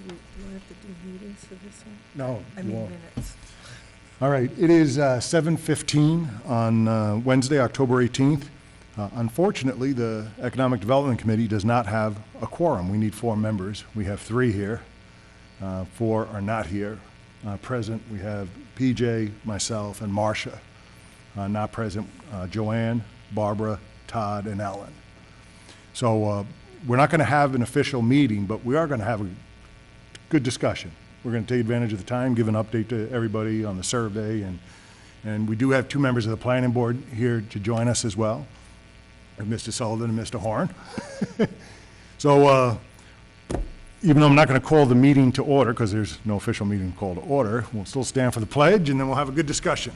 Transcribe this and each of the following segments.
Do we have to do meetings for this one? No, I you mean won't. minutes. All right, it is 7:15 on Wednesday, October 18th. Unfortunately, the Economic Development Committee does not have a quorum. We need 4 members. We have 3 here. 4 are not here. Present, we have PJ, myself, and Marcia. Not present, Joanne, Barbara, Todd, and Ellen. So we're not going to have an official meeting, but we are going to have a good discussion. We're going to take advantage of the time, give an update to everybody on the survey, and we do have 2 members of the planning board here to join us as well, Mr. Sullivan and Mr. Horn. So even though I'm not going to call the meeting to order, because there's no official meeting called to order, we'll still stand for the pledge, and then we'll have a good discussion.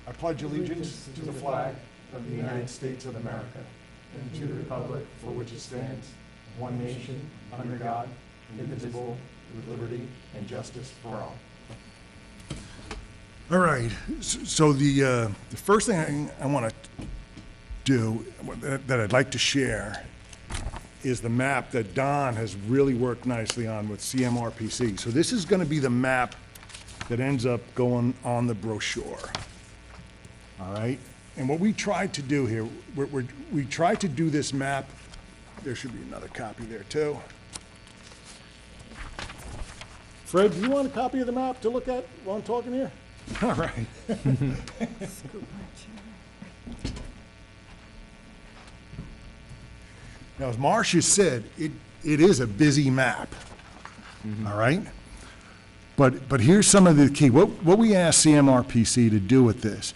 I pledge allegiance to the flag of the United States of America and to the republic for which it stands, one nation, under God, indivisible, with liberty and justice for all. All right, so the first thing I want to do, that I'd like to share, is the map that Don has really worked nicely on with CMRPC. So this is going to be the map that ends up going on the brochure. All right, and what we tried to do here, we tried to do this map. There should be another copy there too. Fred, do you want a copy of the map to look at while I'm talking here? All right. Now, as Marcia said, it is a busy map, all right? But here's some of the key. What we asked CMRPC to do with this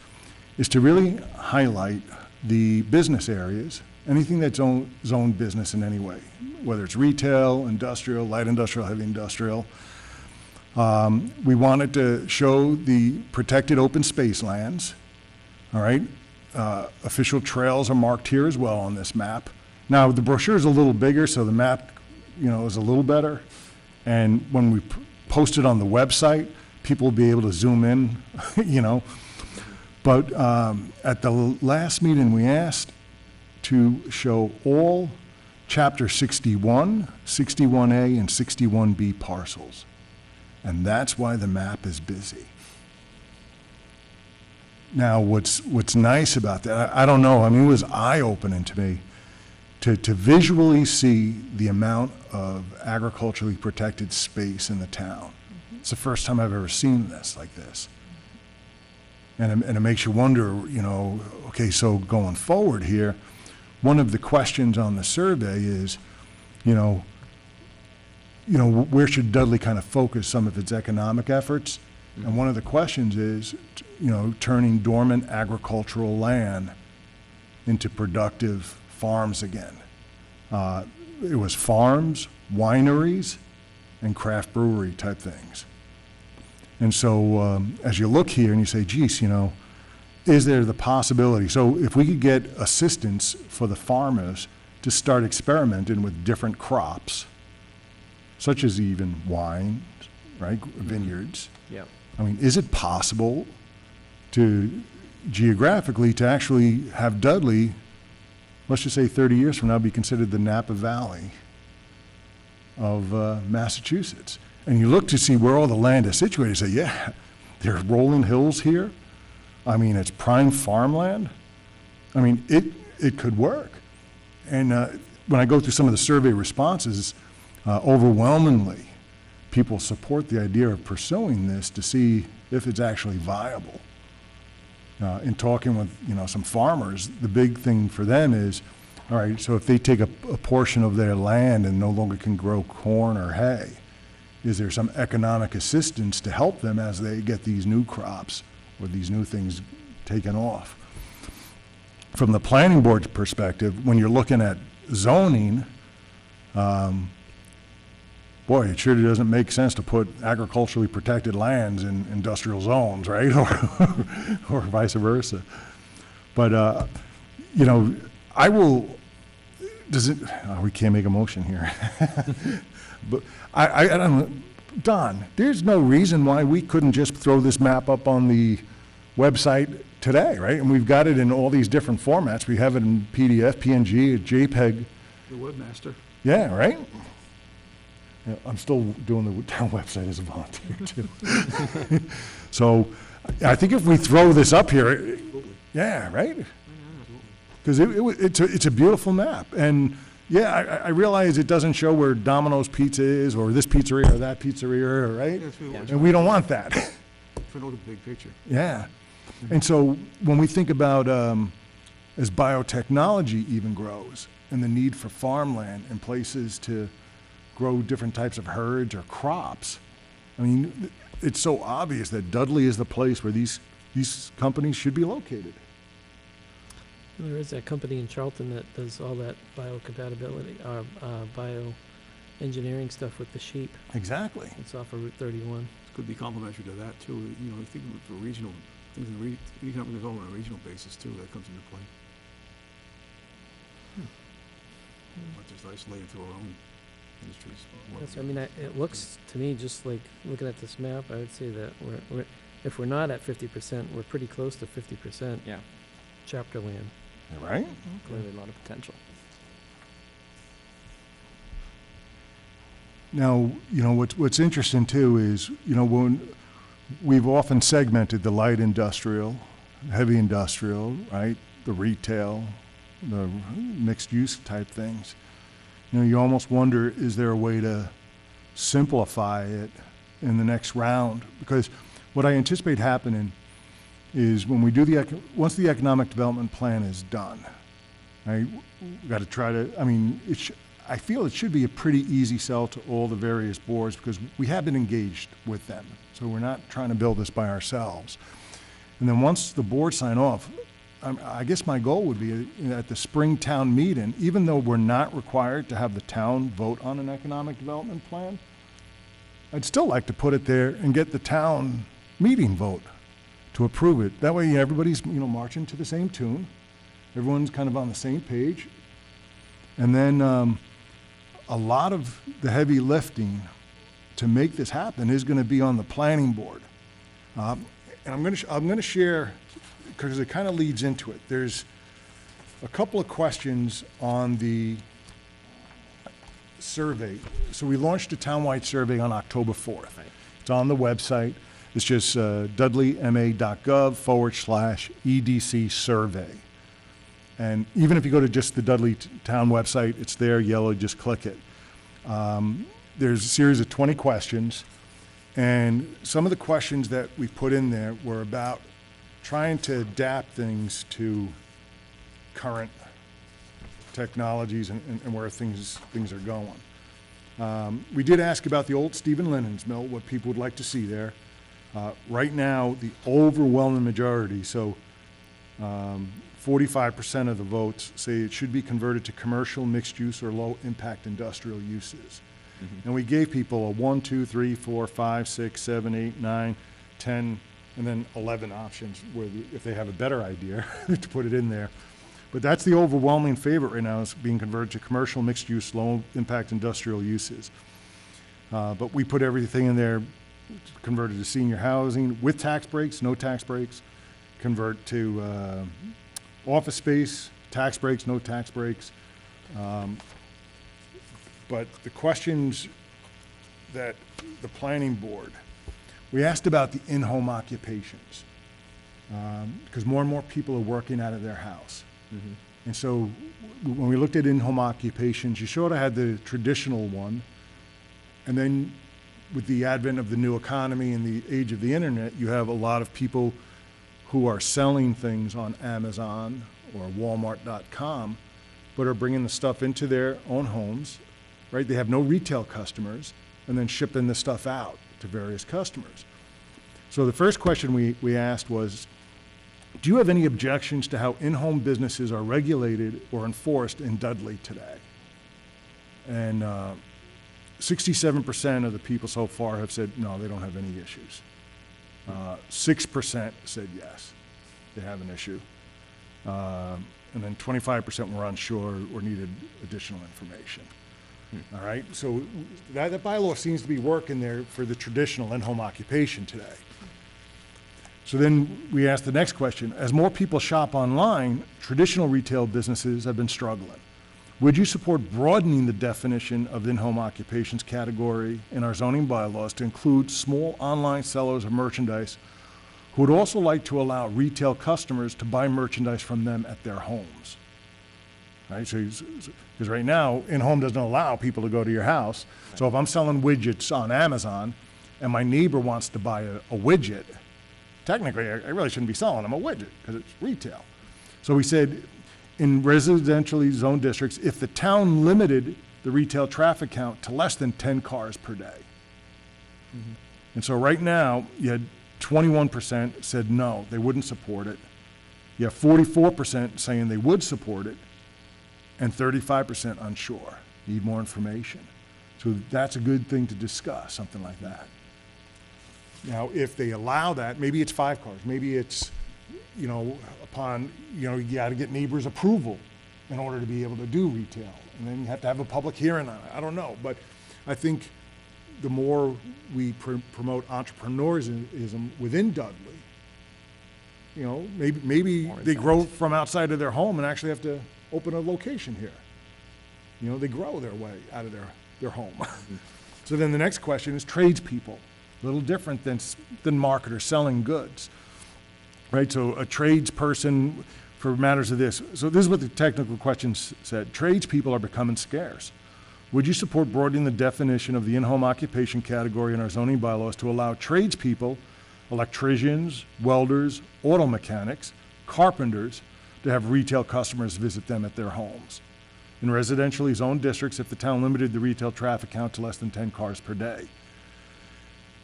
is to really highlight the business areas, anything that's zoned business in any way, whether it's retail, industrial, light industrial, heavy industrial. We wanted to show the protected open space lands, all right? Official trails are marked here as well on this map. Now, the brochure is a little bigger, so the map, is a little better. And when we post it on the website, people will be able to zoom in, But at the last meeting, we asked to show all Chapter 61, 61A, and 61B parcels. And that's why the map is busy. Now, what's nice about that, I don't know, it was eye-opening to me to visually see the amount of agriculturally protected space in the town. It's the first time I've ever seen this like this. And it makes you wonder, okay, so going forward here, one of the questions on the survey is, where should Dudley kind of focus some of its economic efforts? And one of the questions is, turning dormant agricultural land into productive farms again. It was farms, wineries, and craft brewery type things. And so as you look here and you say, geez, is there the possibility? So if we could get assistance for the farmers to start experimenting with different crops, such as even wine, right, vineyards. Yeah. Is it possible geographically to actually have Dudley, let's just say 30 years from now, be considered the Napa Valley of Massachusetts? And you look to see where all the land is situated, you say, yeah, there are rolling hills here. It's prime farmland. It could work. And when I go through some of the survey responses, overwhelmingly, people support the idea of pursuing this to see if it's actually viable. In talking with some farmers, the big thing for them is, all right, so if they take a portion of their land and no longer can grow corn or hay, is there some economic assistance to help them as they get these new crops or these new things taken off? From the planning board's perspective, when you're looking at zoning, boy, it sure doesn't make sense to put agriculturally protected lands in industrial zones, right? or vice versa. But, I will, we can't make a motion here. But I don't know, Don, there's no reason why we couldn't just throw this map up on the website today, right? And we've got it in all these different formats. We have it in PDF, PNG, JPEG. The webmaster. Yeah, right? Yeah, I'm still doing the town website as a volunteer, too. So I think if we throw this up here, yeah, right? Because it's a beautiful map. And, yeah, I realize it doesn't show where Domino's Pizza is, or this pizzeria, or that pizzeria, right? And we don't want that. For the big picture. Yeah. And so when we think about, as biotechnology even grows, and the need for farmland and places to grow different types of herds or crops, I mean, it's so obvious that Dudley is the place where these companies should be located. There is that company in Charlton that does all that biocompatibility, bioengineering stuff with the sheep. Exactly. It's off of Route 31. It could be complementary to that, too. You know, I think for regional, things in economic development on a regional basis, too, that comes into play. Not just isolated to our own industries. Yes, I mean, it looks to me, just like looking at this map, I would say that if we're not at 50%, we're pretty close to 50% Yeah, chapter land. Right? clearly a lot of potential. Now, you know, what's interesting too is, you know, when we've often segmented the light industrial, heavy industrial, right? The retail, the mixed use type things. You know, you almost wonder, is there a way to simplify it in the next round? Because what I anticipate happening is when we do once the economic development plan is done, right? We've got to try to, I mean, I feel it should be a pretty easy sell to all the various boards because we have been engaged with them. So we're not trying to build this by ourselves. And then once the board sign off, I guess my goal would be at the spring town meeting, even though we're not required to have the town vote on an economic development plan, I'd still like to put it there and get the town meeting vote to approve it. That way everybody's, you know, marching to the same tune. Everyone's kind of on the same page. And then a lot of the heavy lifting to make this happen is going to be on the planning board. And I'm going to share, because it kind of leads into it. There's a couple of questions on the survey. So we launched a townwide survey on October 4th. Right. It's on the website. It's just dudleyma.gov/EDC survey. And even if you go to just the Dudley Town website, it's there, yellow, just click it. There's a series of 20 questions. And some of the questions that we put in there were about trying to adapt things to current technologies and where things are going. We did ask about the old Stephen Lennon's mill, what people would like to see there. Right now, the overwhelming majority, so 45% of the votes say it should be converted to commercial, mixed use, or low impact industrial uses. Mm-hmm. And we gave people a 1, 2, 3, 4, 5, 6, 7, 8, 9, 10, and then 11 options where if they have a better idea to put it in there. But that's the overwhelming favorite right now, is being converted to commercial, mixed use, low impact industrial uses. But we put everything in there, converted to senior housing with tax breaks, no tax breaks, convert to office space, tax breaks, no tax breaks. But the questions that the planning board, we asked about the in-home occupations, because more and more people are working out of their house. Mm-hmm. And so when we looked at in-home occupations, you sort of had the traditional one, and then with the advent of the new economy and the age of the internet, you have a lot of people who are selling things on Amazon or Walmart.com, but are bringing the stuff into their own homes, right? They have no retail customers, and then shipping the stuff out to various customers. So the first question we asked was, do you have any objections to how in-home businesses are regulated or enforced in Dudley today? And 67% of the people so far have said, no, they don't have any issues. 6% said yes, they have an issue. And then 25% were unsure or needed additional information. All right, so that bylaw seems to be working there for the traditional in-home occupation today. So then we asked the next question. As more people shop online, traditional retail businesses have been struggling. Would you support broadening the definition of in-home occupations category in our zoning bylaws to include small online sellers of merchandise who would also like to allow retail customers to buy merchandise from them at their homes? Right, so, because right now, in-home doesn't allow people to go to your house. So if I'm selling widgets on Amazon and my neighbor wants to buy a widget, technically, I really shouldn't be selling them a widget because it's retail. So we said, in residentially zoned districts, if the town limited the retail traffic count to less than 10 cars per day. Mhm. And so right now, you had 21% said no, they wouldn't support it. You have 44% saying they would support it, and 35% unsure, need more information. So that's a good thing to discuss, something like that. Now, if they allow that, maybe it's 5 cars, maybe it's, you know, upon, you know, you gotta get neighbors' approval in order to be able to do retail. And then you have to have a public hearing on it, I don't know. But I think the more we promote entrepreneurism within Dudley, you know, maybe they grow from outside of their home and actually have to open a location here. You know, they grow their way out of their home. So then the next question is tradespeople. A little different than marketers selling goods, right? So a tradesperson, for matters of this, so this is what the technical questions said. Tradespeople are becoming scarce. Would you support broadening the definition of the in-home occupation category in our zoning bylaws to allow tradespeople, electricians, welders, auto mechanics, carpenters, to have retail customers visit them at their homes? In residentially zoned districts, if the town limited the retail traffic count to less than 10 cars per day.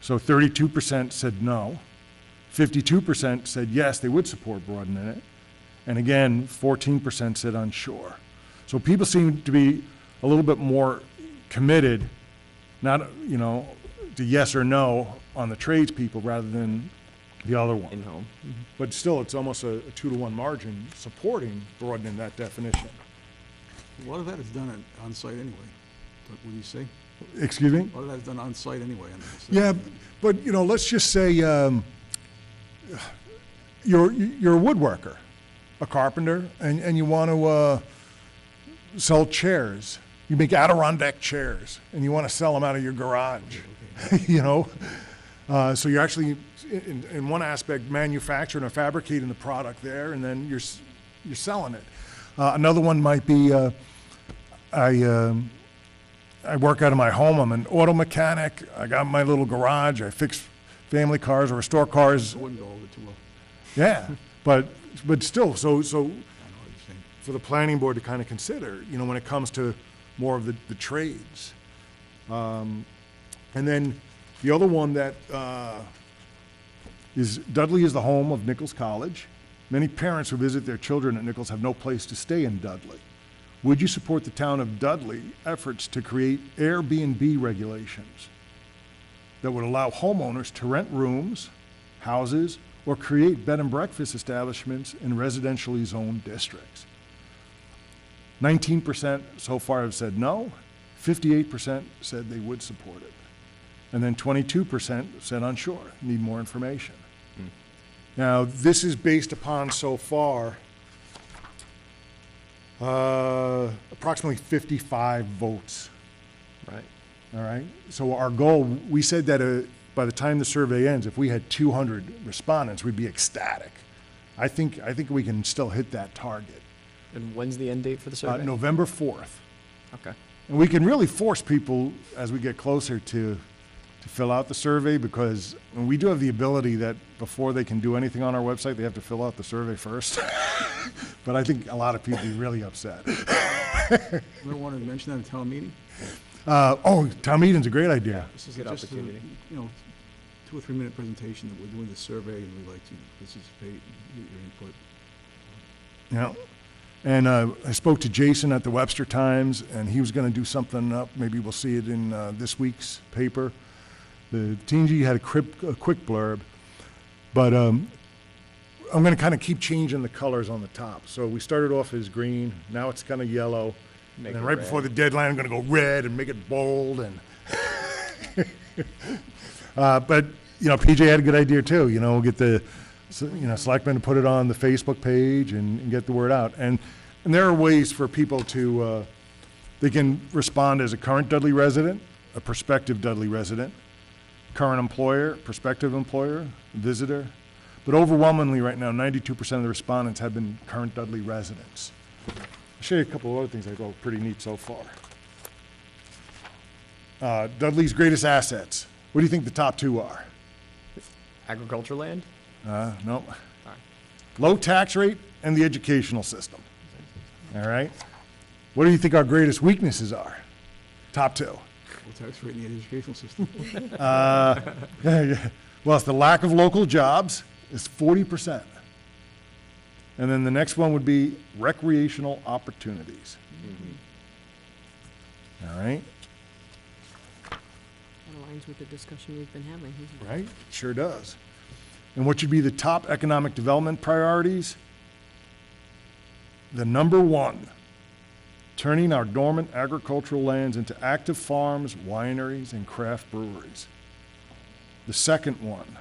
So 32% said no, 52% said yes, they would support broadening it, and again, 14% said unsure. So people seem to be a little bit more committed, not, you know, to yes or no on the tradespeople rather than the other one. In-home. But still, it's almost a 2-to-1 margin supporting broadening that definition. A lot of that is done on-site anyway, what do you say? Excuse me? A lot of that is done on-site anyway. Yeah, but, you know, let's just say you're a woodworker, a carpenter, and you want to sell chairs. You make Adirondack chairs, and you want to sell them out of your garage, you know? So you're actually, in one aspect, manufacturing or fabricating the product there, and then you're selling it. Another one might be, I work out of my home. I'm an auto mechanic. I got my little garage. I fix family cars or restore cars. I wouldn't go over too well. Yeah, but still, so I know what you're saying. for the planning board to kind of consider, you know, when it comes to more of the trades. And then the other one that is Dudley is the home of Nichols College. Many parents who visit their children at Nichols have no place to stay in Dudley. Would you support the town of Dudley efforts to create Airbnb regulations that would allow homeowners to rent rooms, houses, or create bed and breakfast establishments in residentially zoned districts? 19% so far have said no, 58% said they would support it, and then 22% said unsure, need more information. Now, this is based upon so far approximately 55 votes. Right. All right. So our goal, we said that by the time the survey ends, if we had 200 respondents, we'd be ecstatic. I think we can still hit that target. And when's the end date for the survey? November 4th. Okay. And we can really force people as we get closer to fill out the survey, because we do have the ability that before they can do anything on our website, they have to fill out the survey first. But I think a lot of people would be really upset. You don't want to mention that at town meeting? Town meeting's a great idea. This is Good just opportunity. a, 2 or 3 minute presentation that we're doing the survey, and we'd like to participate and get your input. Yeah. And I spoke to Jason at the Webster Times, and he was going to do something up. Maybe we'll see it in this week's paper. The TNG had a quick blurb, but I'm going to kind of keep changing the colors on the top. So we started off as green, now it's kind of yellow. Make And then it right red. before the deadline, I'm going to go red and make it bold. And but, PJ had a good idea too. We'll get the selectmen to put it on the Facebook page and get the word out. And there are ways for people to They can respond as a current Dudley resident, a prospective Dudley resident, current employer, prospective employer, visitor. But overwhelmingly right now, 92% of the respondents have been current Dudley residents. I'll show you a couple of other things I thought were pretty neat so far. Dudley's greatest assets. What do you think the top two are? Agriculture land? No. Low tax rate and the educational system. All right? What do you think our greatest weaknesses are? Top two. Well, tax rate in the educational system. Well, it's the lack of local jobs is 40%. And then the next one would be recreational opportunities. All right? That aligns with the discussion we've been having. Right? Sure does. And what should be the top economic development priorities? The number one, turning our dormant agricultural lands into active farms, wineries, and craft breweries. The second one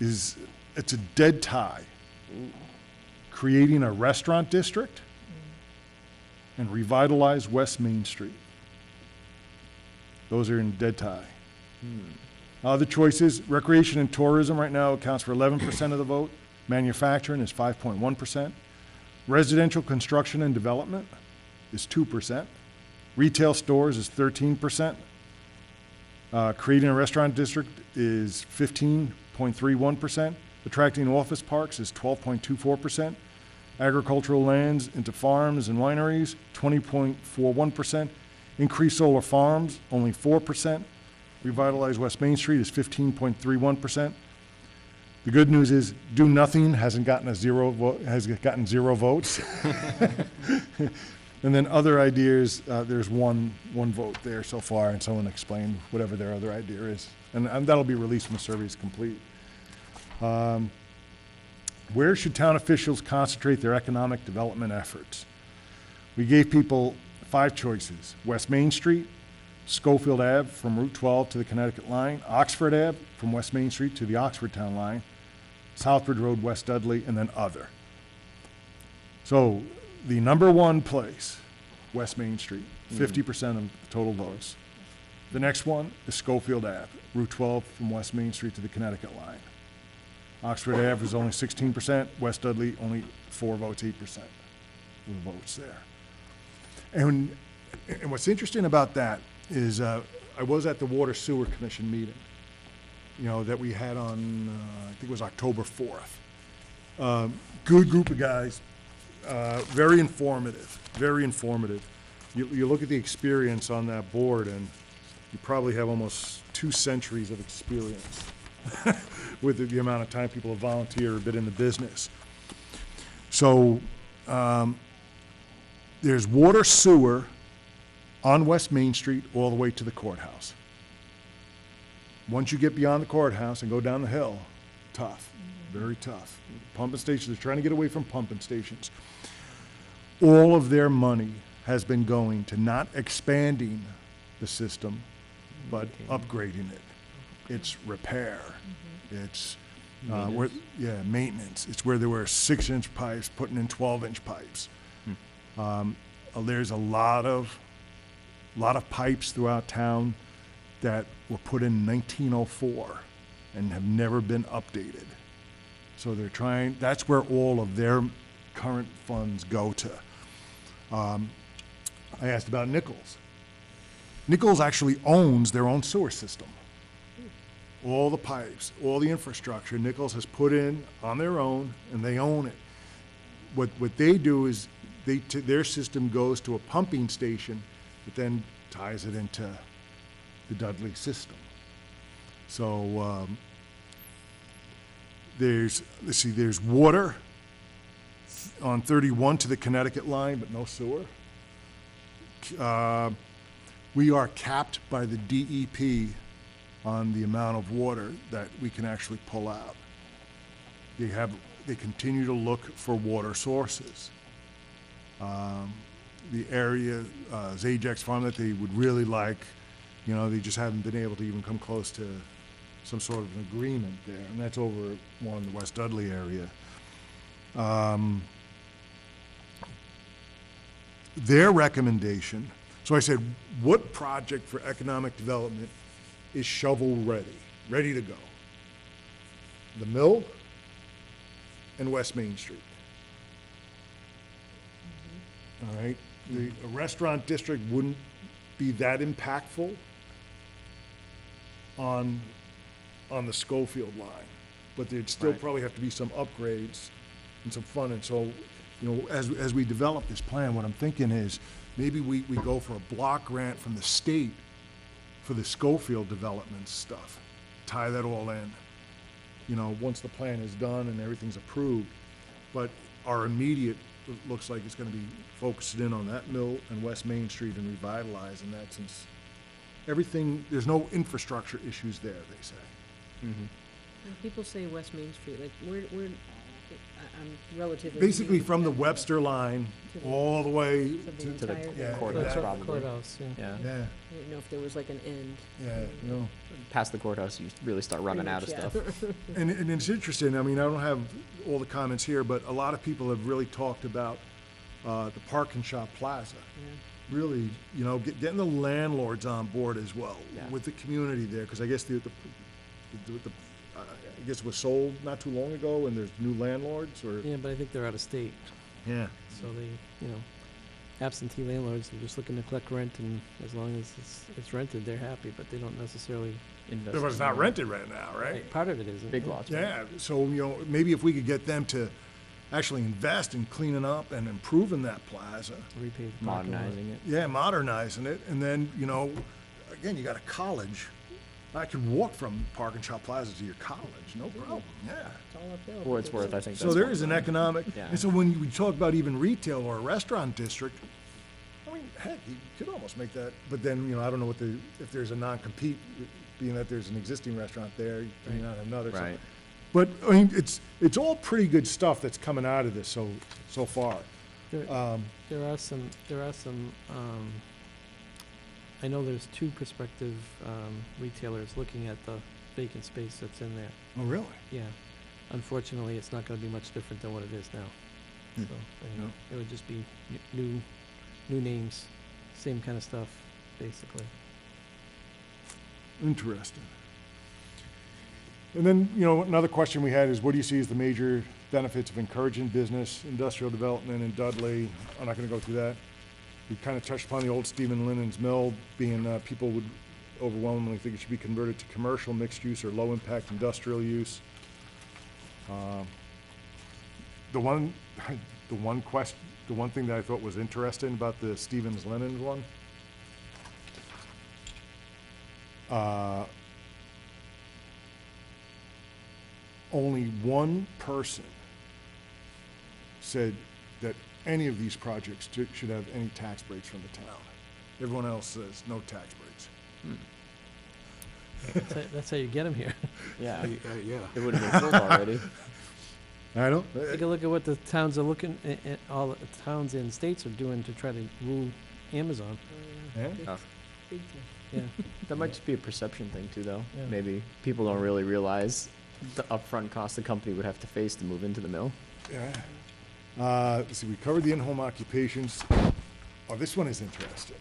is, it's a dead tie, creating a restaurant district and revitalize West Main Street. Those are in dead tie. Other choices, recreation and tourism right now accounts for 11% of the vote. Manufacturing is 5.1%. Residential construction and development is 2%. Retail stores is 13%. Creating a restaurant district is 15.31%. Attracting office parks is 12.24%. Agricultural lands into farms and wineries, 20.41%. Increase solar farms, only 4%. Revitalize West Main Street is 15.31%. The good news is do nothing hasn't gotten has gotten 0 votes. And then other ideas, there's one vote there so far, and someone explained whatever their other idea is. And that'll be released when the survey is complete. Where should town officials concentrate their economic development efforts? We gave people 5 choices: West Main Street, Schofield Ave from Route 12 to the Connecticut line, Oxford Ave from West Main Street to the Oxford Town line, Southbridge Road, West Dudley, and then other. So the number one place, West Main Street, 50% of the total votes. The next one is Schofield Ave, Route 12 from West Main Street to the Connecticut line. Oxford Ave is only 16%, West Dudley only 4 votes, 8% of the votes there. And what's interesting about that is I was at the Water Sewer Commission meeting, that we had on, I think it was October 4th. Good group of guys, very informative, very informative. You look at the experience on that board, and you probably have almost 2 centuries of experience with the amount of time people have volunteered or been in the business. So there's water sewer on West Main Street all the way to the courthouse. Once you get beyond the courthouse and go down the hill, tough, very tough. Pumping stations, they're trying to get away from pumping stations. All of their money has been going to not expanding the system, but upgrading it. It's repair. It's maintenance. It's where there were 6-inch pipes, putting in 12-inch pipes. There's a lot of pipes throughout town that were put in 1904 and have never been updated. So they're trying, that's where all of their current funds go to. I asked about Nichols. Nichols actually owns their own sewer system. All the pipes, all the infrastructure, Nichols has put in on their own, and they own it. What they do is their system goes to a pumping station that then ties it into the Dudley system. So there's water on 31 to the Connecticut line, but no sewer. We are capped by the DEP on the amount of water that we can actually pull out. They continue to look for water sources. The area, Zajax Farm, that they would really like, they just haven't been able to even come close to some sort of an agreement there, and that's over more in the West Dudley area. their recommendation, so I said, what project for economic development is shovel-ready, ready to go? The mill and West Main Street. All right, a restaurant district wouldn't be that impactful on the Schofield line, but there'd still Right. probably have to be some upgrades and some fun, and so, you know, as we develop this plan, what I'm thinking is, maybe we go for a block grant from the state for the Schofield development stuff, tie that all in, you know, once the plan is done and everything's approved, but our immediate, looks like it's gonna be focused in on that mill and West Main Street and revitalizing that, since everything, there's no infrastructure issues there, they say. Mm-hmm. When people say West Main Street, like, I'm relatively. Basically new from the to that, Webster line to the- all the way to the to, entire. yeah, courthouse, that- probably. Courthouse, yeah. Yeah. yeah, I didn't know if there was like an end. yeah, you know. Past the courthouse, you really start running Pretty out of much, stuff. yeah. And it's interesting, I mean, I don't have all the comments here, but a lot of people have really talked about the Park and Shop Plaza. Yeah. Really, you know, getting the landlords on board as well, Yeah. with the community there, because I guess I guess it was sold not too long ago, and there's new landlords, or, Yeah, but I think they're out of state, yeah. so they, you know, absentee landlords, they're just looking to collect rent, and as long as it's rented, they're happy, but they don't necessarily. Invest But it's in not the rented right now, right? Part of it isn't. Big lots. right? Yeah, so, you know, maybe if we could get them to actually invest in cleaning up and improving that plaza, Repave the parking lot. Modernizing it. yeah, modernizing it, and then, you know, again, you got a college. I could walk from Park and Shop Plaza to your college, no problem, yeah. It's all uphill. For what it's worth, I think So that's there one is an thing. economic, Yeah. and so when we talk about even retail or a restaurant district, I mean, heck, you could almost make that, but then, you know, I don't know if there's a non-compete, being that there's an existing restaurant there, you may not have another. so- Right. But, I mean, it's all pretty good stuff that's coming out of this so far. There are some, I know there's two prospective, retailers looking at the vacant space that's in there. Oh, really? Yeah. Unfortunately, it's not gonna be much different than what it is now. Hmm. So, you know, it would just be new names, same kind of stuff, basically. Interesting. And then, you know, another question we had is, what do you see as the major benefits of encouraging business, industrial development in Dudley? I'm not gonna go through that. We kind of touched upon the old Stephen Linen's Mill being, people would overwhelmingly think it should be converted to commercial, mixed use, or low-impact industrial use. The one thing that I thought was interesting about the Stevens Linen one, only one person said that any of these projects should have any tax breaks from the town. Everyone else says no tax breaks. That's how you get them here. Yeah. Yeah. It would have been sold already. I don't. Take a look at what the towns are looking, all the towns and states are doing to try to rule Amazon. Oh, yeah. Yeah? Big- Oh. Big time. Yeah. That might just be a perception thing too, though. Yeah. Maybe people don't really realize the upfront cost the company would have to face to move into the mill. Yeah. Let's see, we covered the in-home occupations. Oh, this one is interesting,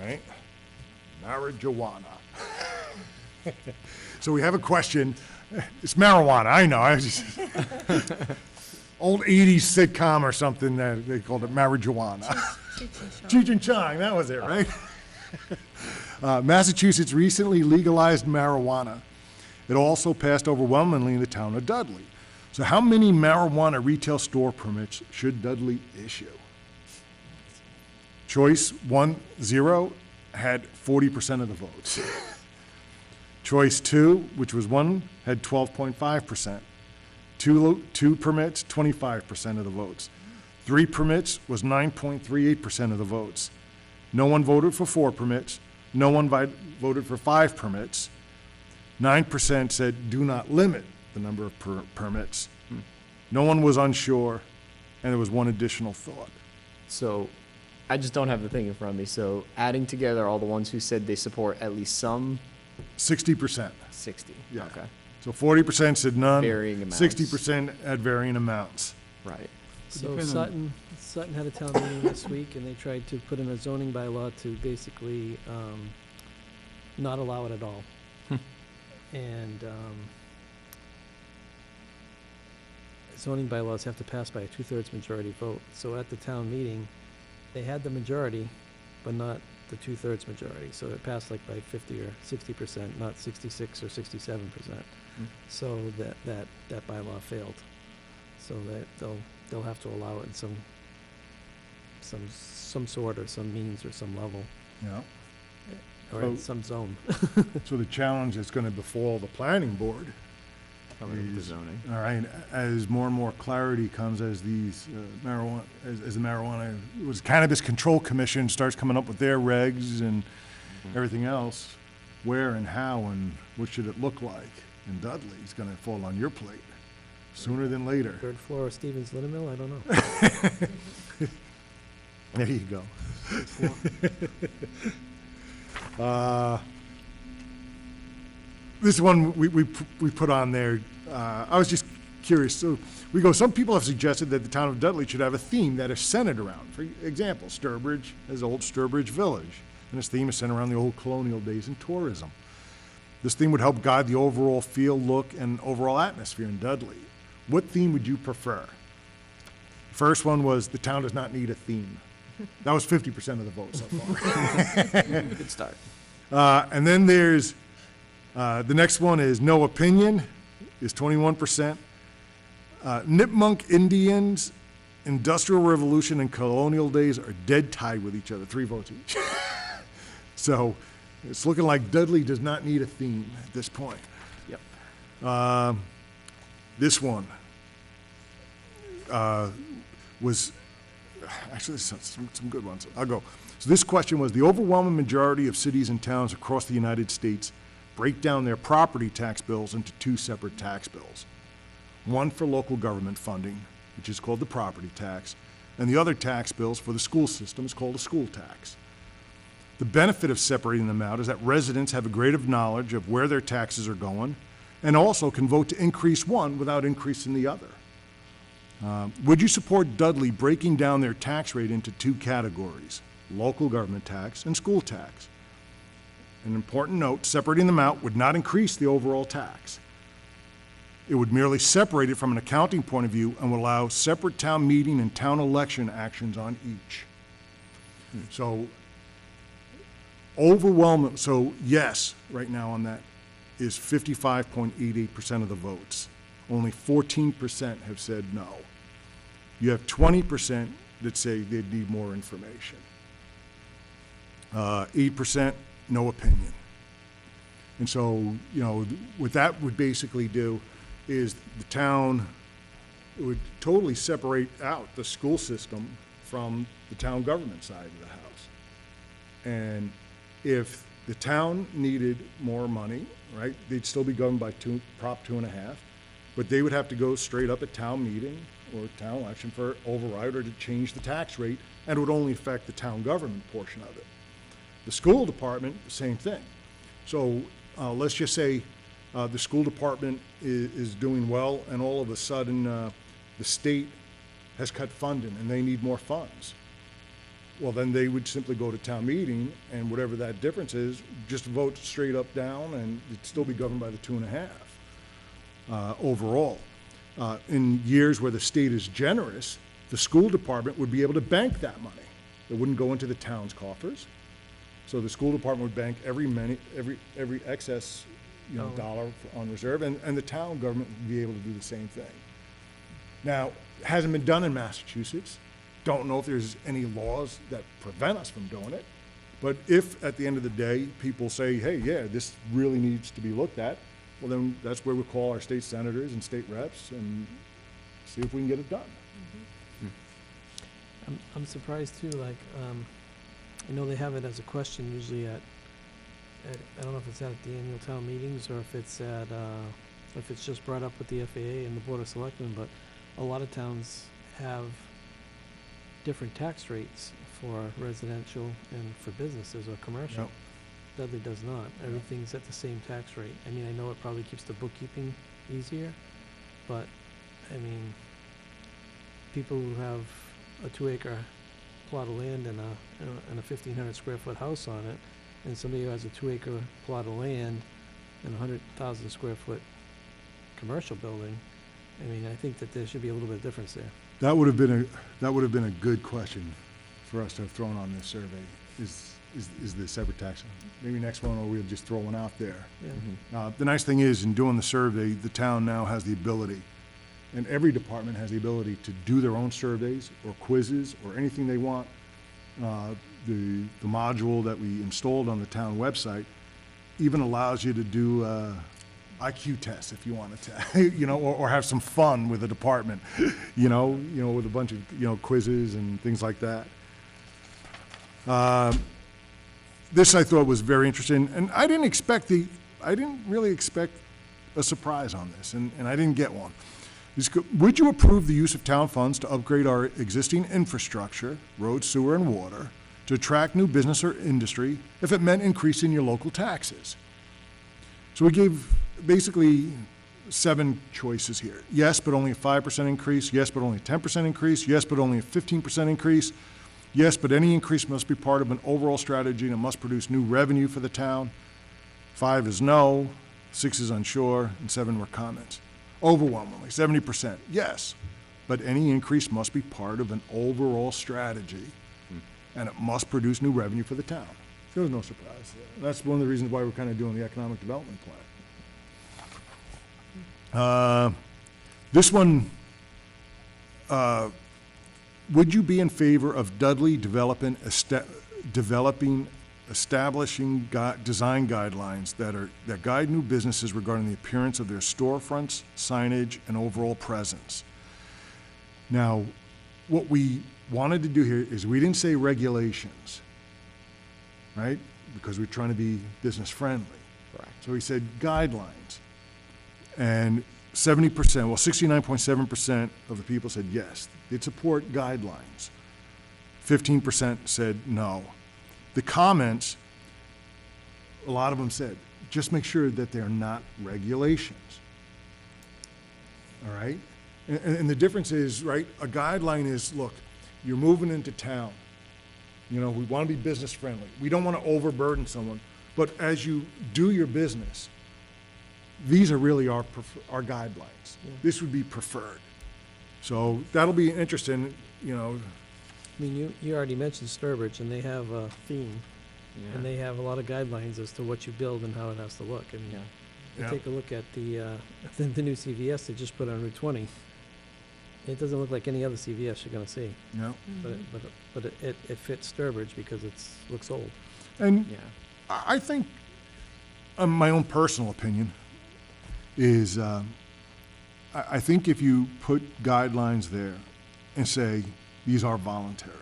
right? Marijuana. So we have a question. It's marijuana, I know. I just old 80s sitcom or something that they called it marijuana. Cheech and Chong, that was it, right? Massachusetts recently legalized marijuana. It also passed overwhelmingly in the town of Dudley. So how many marijuana retail store permits should Dudley issue? Choice 1, 0, had 40% of the votes. Choice 2, which was 1, had 12.5%. Two permits, 25% of the votes. 3 permits was 9.38% of the votes. No one voted for 4 permits. No one voted for 5 permits. 9% said do not limit the number of permits. No one was unsure, and there was one additional thought. So I just don't have the thing in front of me. So adding together all the ones who said they support at least some, 60%. 60. Yeah. Okay. So 40% said none. Varying amounts. 60% at varying amounts. Right. So depend on- Sutton had a town meeting this week, and they tried to put in a zoning bylaw to basically, not allow it at all. And, zoning bylaws have to pass by a 2/3 majority vote. So at the town meeting, they had the majority, but not the 2/3 majority. So it passed like by 50 or 60%, not 66 or 67%. Mm. So that bylaw failed. So that they'll have to allow it in some sort or some means or some level, Yeah. or So- in some zone. So the challenge that's gonna befall the planning board, Coming with the Is- zoning. all right, as more and more clarity comes as these marijuana, as the marijuana, was Cannabis Control Commission starts coming up with their regs and everything else, where and how and what should it look like? And Dudley is gonna fall on your plate sooner than later. Third floor of Stevens Lindenmill, I don't know. There you go. This one we put on there, I was just curious, so we go, some people have suggested that the town of Dudley should have a theme that is centered around, for example, Sturbridge has Old Sturbridge Village, and this theme is centered around the old colonial days and tourism. This theme would help guide the overall feel, look, and overall atmosphere in Dudley. What theme would you prefer? First one was, the town does not need a theme. That was 50% of the vote so far. Good start. And then there's, the next one is no opinion, is 21%. Nipmunk Indians, Industrial Revolution, and colonial days are dead tied with each other, 3 votes each. So it's looking like Dudley does not need a theme at this point. Yep. This one was, actually, some good ones. I'll go. So this question was, the overwhelming majority of cities and towns across the United States break down their property tax bills into 2 separate tax bills. One for local government funding, which is called the property tax, and the other tax bills for the school system is called a school tax. The benefit of separating them out is that residents have a greater knowledge of where their taxes are going, and also can vote to increase one without increasing the other. Would you support Dudley breaking down their tax rate into 2 categories, local government tax and school tax? An important note, separating them out would not increase the overall tax. It would merely separate it from an accounting point of view and would allow separate town meeting and town election actions on each. So overwhelming, so yes, right now on that is 55.88% of the votes. Only 14% have said no. You have 20% that say they'd need more information. 8% no opinion. And so, you know, what that would basically do is the town would totally separate out the school system from the town government side of the house. And if the town needed more money, right, they'd still be governed by Prop 2.5, but they would have to go straight up at town meeting or town election for override or to change the tax rate, and it would only affect the town government portion of it. The school department, same thing. So let's just say the school department is doing well, and all of a sudden the state has cut funding and they need more funds. Well, then they would simply go to town meeting, and whatever that difference is, just vote straight up down, and it'd still be governed by the 2.5 overall. In years where the state is generous, the school department would be able to bank that money. It wouldn't go into the town's coffers. So the school department would bank every excess, dollar on reserve, and the town government would be able to do the same thing. Now, it hasn't been done in Massachusetts. Don't know if there's any laws that prevent us from doing it. But if, at the end of the day, people say, hey, yeah, this really needs to be looked at, well, then that's where we call our state senators and state reps and see if we can get it done. I'm surprised too, like, I know they have it as a question usually at I don't know if it's at the annual town meetings or if it's at, if it's just brought up with the FAA and the Board of Selectmen, but a lot of towns have different tax rates for residential and for businesses or commercial. Yep. Dudley does not. Everything's at the same tax rate. I mean, I know it probably keeps the bookkeeping easier, but, I mean, people who have a 2-acre plot of land and a 1,500 square foot house on it, and somebody who has a 2-acre plot of land and a 100,000 square foot commercial building, I mean, I think that there should be a little bit of difference there. That would have been a good question for us to have thrown on this survey, is the separate tax. Maybe next one, or we'll just throw one out there. Yeah. The nice thing is, in doing the survey, the town now has the ability, and every department has the ability to do their own surveys or quizzes or anything they want. The module that we installed on the town website even allows you to do IQ tests if you wanted to, you know, or have some fun with the department, you know, with a bunch of, you know, quizzes and things like that. This I thought was very interesting, and I didn't really expect a surprise on this, and I didn't get one. Would you approve the use of town funds to upgrade our existing infrastructure, road, sewer, and water, to attract new business or industry if it meant increasing your local taxes? So we gave basically 7 choices here. Yes, but only a 5% increase. Yes, but only a 10% increase. Yes, but only a 15% increase. Yes, but any increase must be part of an overall strategy and it must produce new revenue for the town. 5 is no, 6 is unsure, and 7 were comments. Overwhelmingly, 70%, yes, but any increase must be part of an overall strategy and it must produce new revenue for the town. There was no surprise there. That's one of the reasons why we're kind of doing the economic development plan. This one, would you be in favor of Dudley establishing design guidelines that guide new businesses regarding the appearance of their storefronts, signage, and overall presence? Now, what we wanted to do here is we didn't say regulations, right? Because we're trying to be business friendly. Correct. So we said guidelines. And 69.7% of the people said yes, they'd support guidelines. 15% said no. The comments, a lot of them said, just make sure that they're not regulations. All right? And the difference is, right, a guideline is, look, you're moving into town. You know, we want to be business friendly. We don't want to overburden someone. But as you do your business, these are really our guidelines. Yeah. This would be preferred. So that'll be interesting, you know. I mean, you already mentioned Sturbridge, and they have a theme, and they have a lot of guidelines as to what you build and how it has to look. And Yeah. you Yeah. take a look at the new CVS they just put on Route 20. It doesn't look like any other CVS you're gonna see, No. but it fits Sturbridge because looks old. And Yeah. I think, my own personal opinion is, I think if you put guidelines there and say, these are voluntary,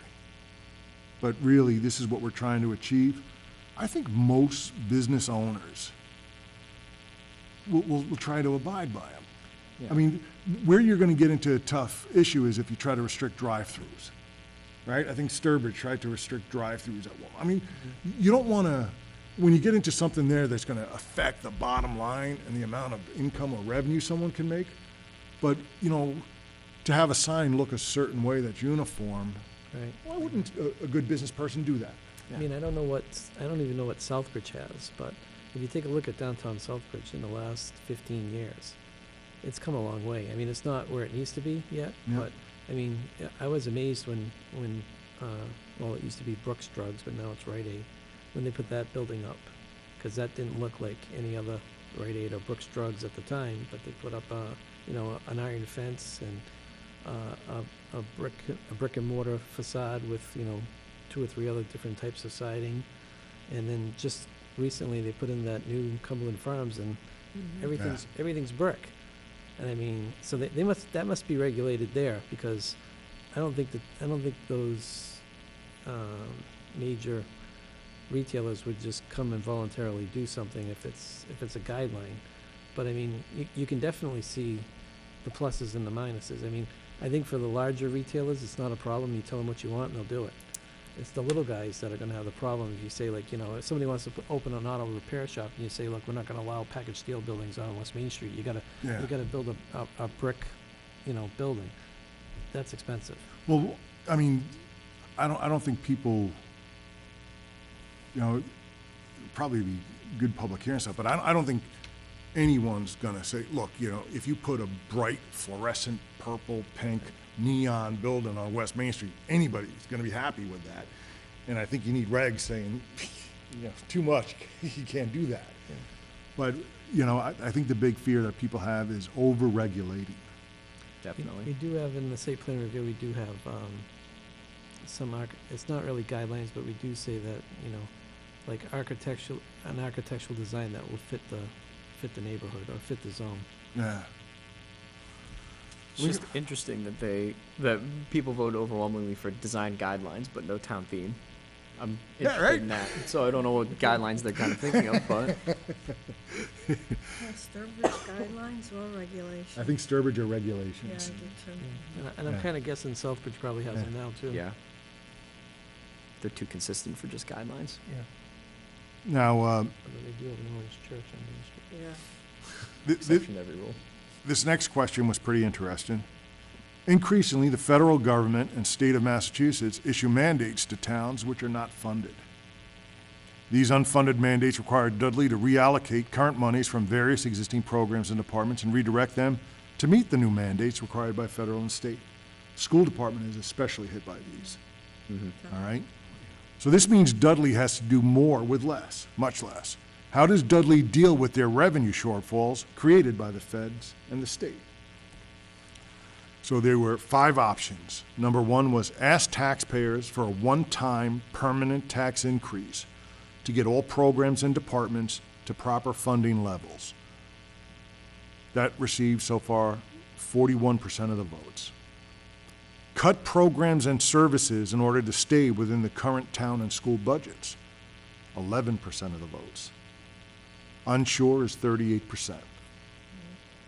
but really this is what we're trying to achieve, I think most business owners will try to abide by them. Yeah. I mean, where you're going to get into a tough issue is if you try to restrict drive-throughs, right? I think Sturbridge tried to restrict drive-throughs at Walmart. I mean, you don't want to, when you get into something there that's going to affect the bottom line and the amount of income or revenue someone can make, but, you know, to have a sign look a certain way that's uniform, Right. why wouldn't a good business person do that? I mean, I don't even know what Southbridge has, but if you take a look at downtown Southbridge in the last 15 years, it's come a long way. I mean, it's not where it needs to be yet, Yeah. but I mean, I was amazed when well, it used to be Brooks Drugs, but now it's Rite Aid, when they put that building up, because that didn't look like any other Rite Aid or Brooks Drugs at the time, but they put up an iron fence and a brick and mortar facade with 2 or 3 other different types of siding, and then just recently they put in that new Cumberland Farms, and everything's brick. And I mean, so that must be regulated there, because I don't think those major retailers would just come and voluntarily do something if it's a guideline. But I mean, you can definitely see the pluses and the minuses. I mean, I think for the larger retailers, it's not a problem. You tell them what you want and they'll do it. It's the little guys that are going to have the problem if you say, like, if somebody wants to open an auto repair shop and you say, look, we're not going to allow packaged steel buildings on West Main Street. You got to build a brick, building. that's expensive. Well, I mean, I don't think people, you know, probably be good public hearing stuff, but I don't think anyone's gonna say, look, you know, if you put a bright fluorescent purple, pink, neon building on West Main Street, anybody's gonna be happy with that. And I think you need regs saying, you know, too much, you can't do that. Yeah. But, you know, I think the big fear that people have is over-regulating. Definitely. We do have in the site plan review, we do have it's not really guidelines, but we do say that, you know, like an architectural design that will fit the neighborhood or fit the zone. Yeah. It's just interesting that people vote overwhelmingly for design guidelines, but no town theme. I'm Yeah, interested right? in that. So I don't know what guidelines they're kind of thinking of, but Sturbridge guidelines or regulations? I think Sturbridge are Yeah, I regulations. did too. And I'm Yeah. kind of guessing Southbridge probably has them now too. yeah. They're too consistent for just guidelines. Yeah. Now, Although they do have an orange church on Main Street. Yeah. Exception to every rule. this next question was pretty interesting. Increasingly, the federal government and state of Massachusetts issue mandates to towns which are not funded. These unfunded mandates require Dudley to reallocate current monies from various existing programs and departments and redirect them to meet the new mandates required by federal and state. School department is especially hit by these, all right? So this means Dudley has to do more with less, much less. How does Dudley deal with their revenue shortfalls created by the feds and the state? So there were 5 options. Number 1 was ask taxpayers for a one-time permanent tax increase to get all programs and departments to proper funding levels. That received so far 41% of the votes. Cut programs and services in order to stay within the current town and school budgets. 11% of the votes. Unsure is 38%.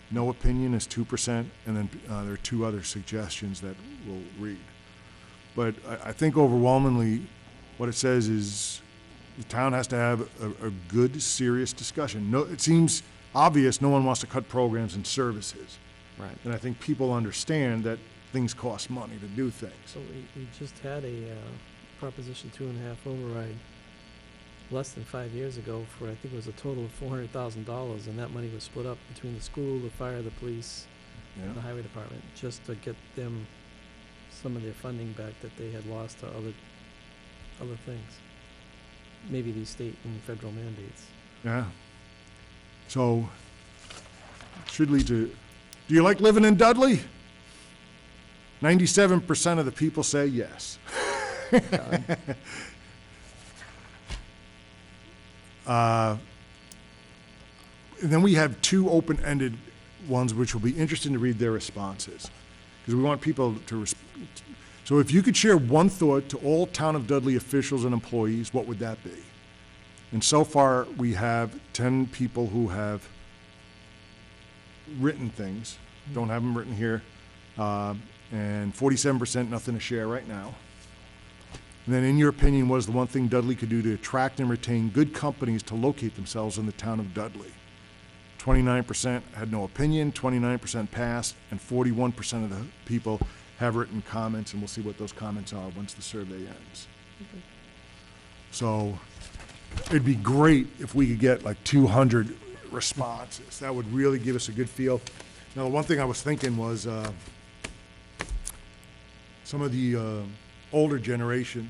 No opinion is 2%, and then there are 2 other suggestions that we'll read. But I think overwhelmingly, what it says is the town has to have a good, serious discussion. No, it seems obvious no one wants to cut programs and services. Right. And I think people understand that things cost money to do things. So we just had a Proposition 2.5 override less than 5 years ago for, I think it was a total of $400,000, and that money was split up between the school, the fire, the police, Yeah. the highway department, just to get them some of their funding back that they had lost to other things. Maybe these state and federal mandates. Yeah. So, should lead to, do you like living in Dudley? 97% of the people say yes. And then we have 2 open-ended ones which will be interesting to read their responses. Because we want people to, so if you could share one thought to all Town of Dudley officials and employees, what would that be? And so far, we have 10 people who have written things, don't have them written here, and 47% nothing to share right now. And then, in your opinion, what is the one thing Dudley could do to attract and retain good companies to locate themselves in the town of Dudley? 29% had no opinion, 29% passed, and 41% of the people have written comments, and we'll see what those comments are once the survey ends. So it'd be great if we could get like 200 responses. That would really give us a good feel. Now, the one thing I was thinking was some of the older generation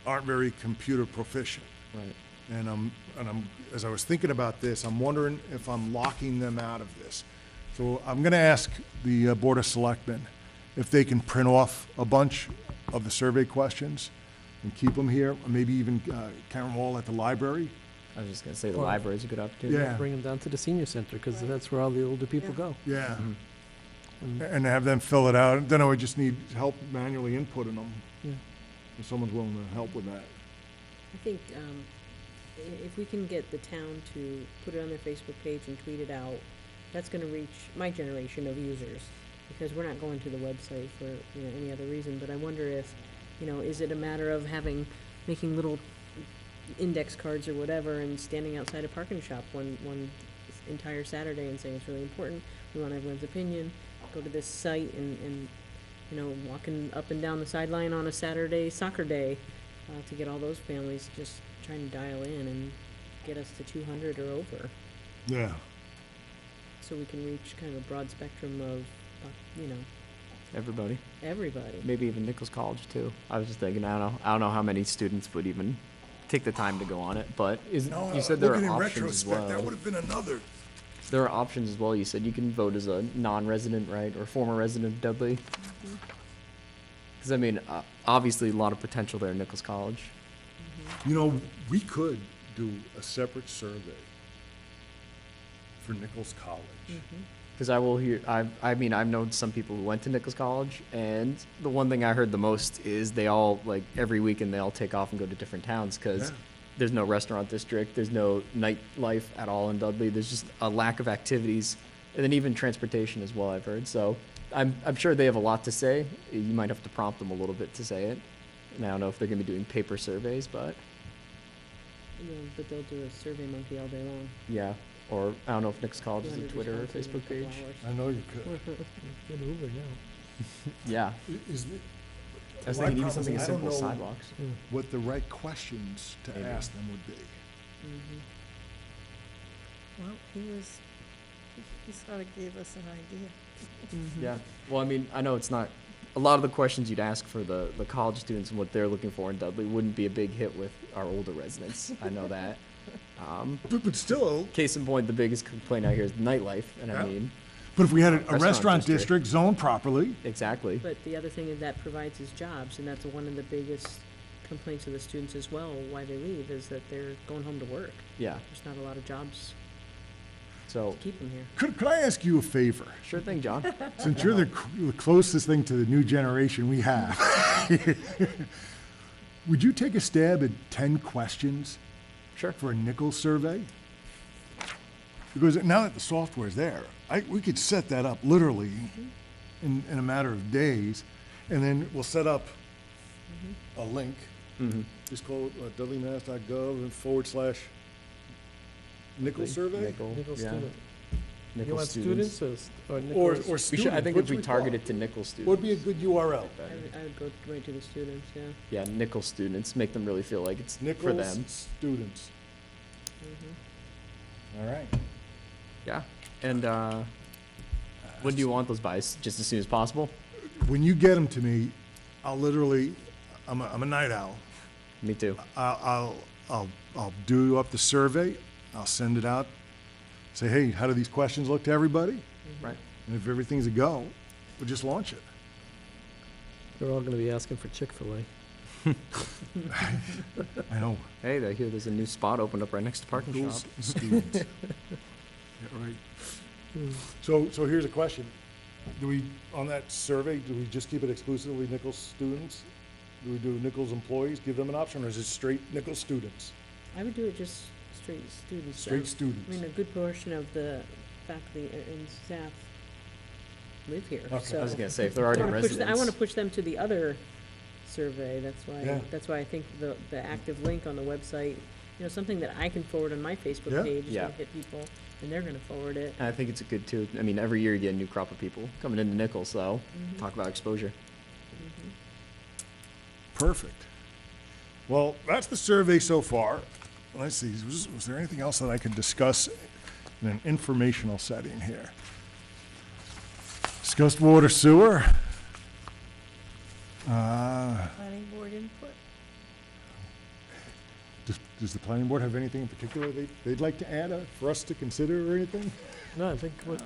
aren't very computer proficient. Right. And as I was thinking about this, I'm wondering if I'm locking them out of this. So I'm going to ask the Board of Selectmen if they can print off a bunch of the survey questions and keep them here, or maybe even Karen Wall at the library. I was just going to say the Or- library is a good opportunity. Yeah. Bring them down to the senior center, because that's where all the older people Yeah. go. Yeah, And, and have them fill it out. Then I would just need help manually inputting them. yeah. If someone's willing to help with that. I think if we can get the town to put it on their Facebook page and tweet it out, that's gonna reach my generation of users, because we're not going to the website for, any other reason. But I wonder if, is it a matter of making little index cards or whatever and standing outside a parking shop one entire Saturday and saying it's really important, we want everyone's opinion, go to this site and walking up and down the sideline on a Saturday soccer day, to get all those families just trying to dial in and get us to 200 or over, Yeah. so we can reach kind of a broad spectrum of, Everybody. everybody. Maybe even Nichols College too. I was just thinking, I don't know how many students would even take the time to go on it, but you said there are options as well. That would have been another. There are options as well. You said you can vote as a non-resident, right, or former resident of Dudley. Because I mean, obviously a lot of potential there in Nichols College. We could do a separate survey for Nichols College. Because I've known some people who went to Nichols College, and the one thing I heard the most is they all, like, every weekend they all take off and go to different towns because Yeah. there's no restaurant district, there's no nightlife at all in Dudley, there's just a lack of activities, and then even transportation as well, I've heard. So I'm sure they have a lot to say. You might have to prompt them a little bit to say it. And I don't know if they're going to be doing paper surveys, but But they'll do a Survey Monkey all day long. yeah. Or I don't know if Nichols College has a 200 Twitter or responses in a Facebook couple page. hours. I know you could. Get Uber now. Yeah. Is it, I was My thinking even problem something is as I don't simple as know- sidewalks. what the right questions to Maybe. ask them would be. Well, he sort of gave us an idea. Yeah. Well, I mean, I know it's not a lot of the questions you'd ask for the college students and what they're looking for in Dudley wouldn't be a big hit with our older residents. I know that. But still, Case in point, the biggest complaint I hear is nightlife, and Yeah. I mean, but if we had a Restaurant restaurant district. district zoned properly, exactly. But the other thing is that provides us jobs, and that's one of the biggest complaints of the students as well, why they leave, is that they're going home to work. Yeah. There's not a lot of jobs So, to keep them here. could I ask you a favor? sure thing, John. Since you're the closest thing to the new generation we have, would you take a stab at 10 questions Sure. for a Nichols survey? Because now that the software's there, we could set that up literally in a matter of days, and then we'll set up a link. Mm-hmm. Just call it dudleymass.gov and / Nichols survey? Nichols Yeah. student. You Nichols want students. students or Or Nichols? We students? should, I think What if we should target call it to Nichols students. Would be a good URL. I would go right to the students, yeah. Yeah, Nichols students. Make them really feel like it's for Nichols them. students. All right. Yeah. And when do you want those by? Just as soon as possible? When you get them to me, I'll literally, I'm a night owl. Me too. I'll do up the survey. I'll send it out. Say, hey, how do these questions look to everybody? Right. And if everything's a go, we'll just launch it. They're all gonna be asking for Chick-fil-A. I know. Hey, I hear there's a new spot opened up right next to Parking Nichols Shop. students. Yeah, right. So here's a question. Do we, on that survey, do we just keep it exclusively Nichols students? Do we do Nichols employees, give them an option, or is it straight Nichols students? I would do it just straight students. Straight I students? mean, a good portion of the faculty and staff live here, Okay. so. I was gonna say, if they're already I wanna push residents. I wanna push them to the other survey, Yeah. that's why I think the active link on the website, something that I can forward on my Yeah. Facebook page is Yeah. gonna hit people, and they're gonna forward it. And I think it's a good too. I mean, every year you get a new crop of people coming into Nichols, so talk about exposure. Perfect. Well, that's the survey so far. Let's see, was there anything else that I could discuss in an informational setting here? Discussed water sewer. Planning board input? Does the planning board have anything in particular they'd like to add for us to consider or anything? No, I think what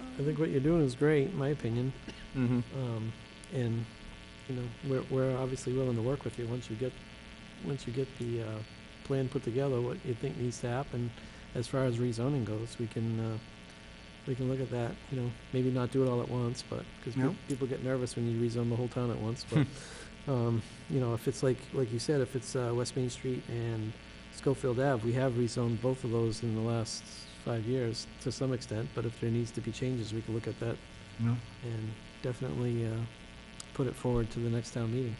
you're doing is great, in my opinion. Mm-hmm. And, we're obviously willing to work with you once you get the, plan put together, what you think needs to happen. As far as rezoning goes, we can look at that, maybe not do it all at once, but, because Yeah. people get nervous when you rezone the whole town at once, but, if it's like you said, if it's, West Main Street and Schofield Ave, we have rezoned both of those in the last 5 years to some extent, but if there needs to be changes, we can look at that No. and definitely, put it forward to the next town meeting.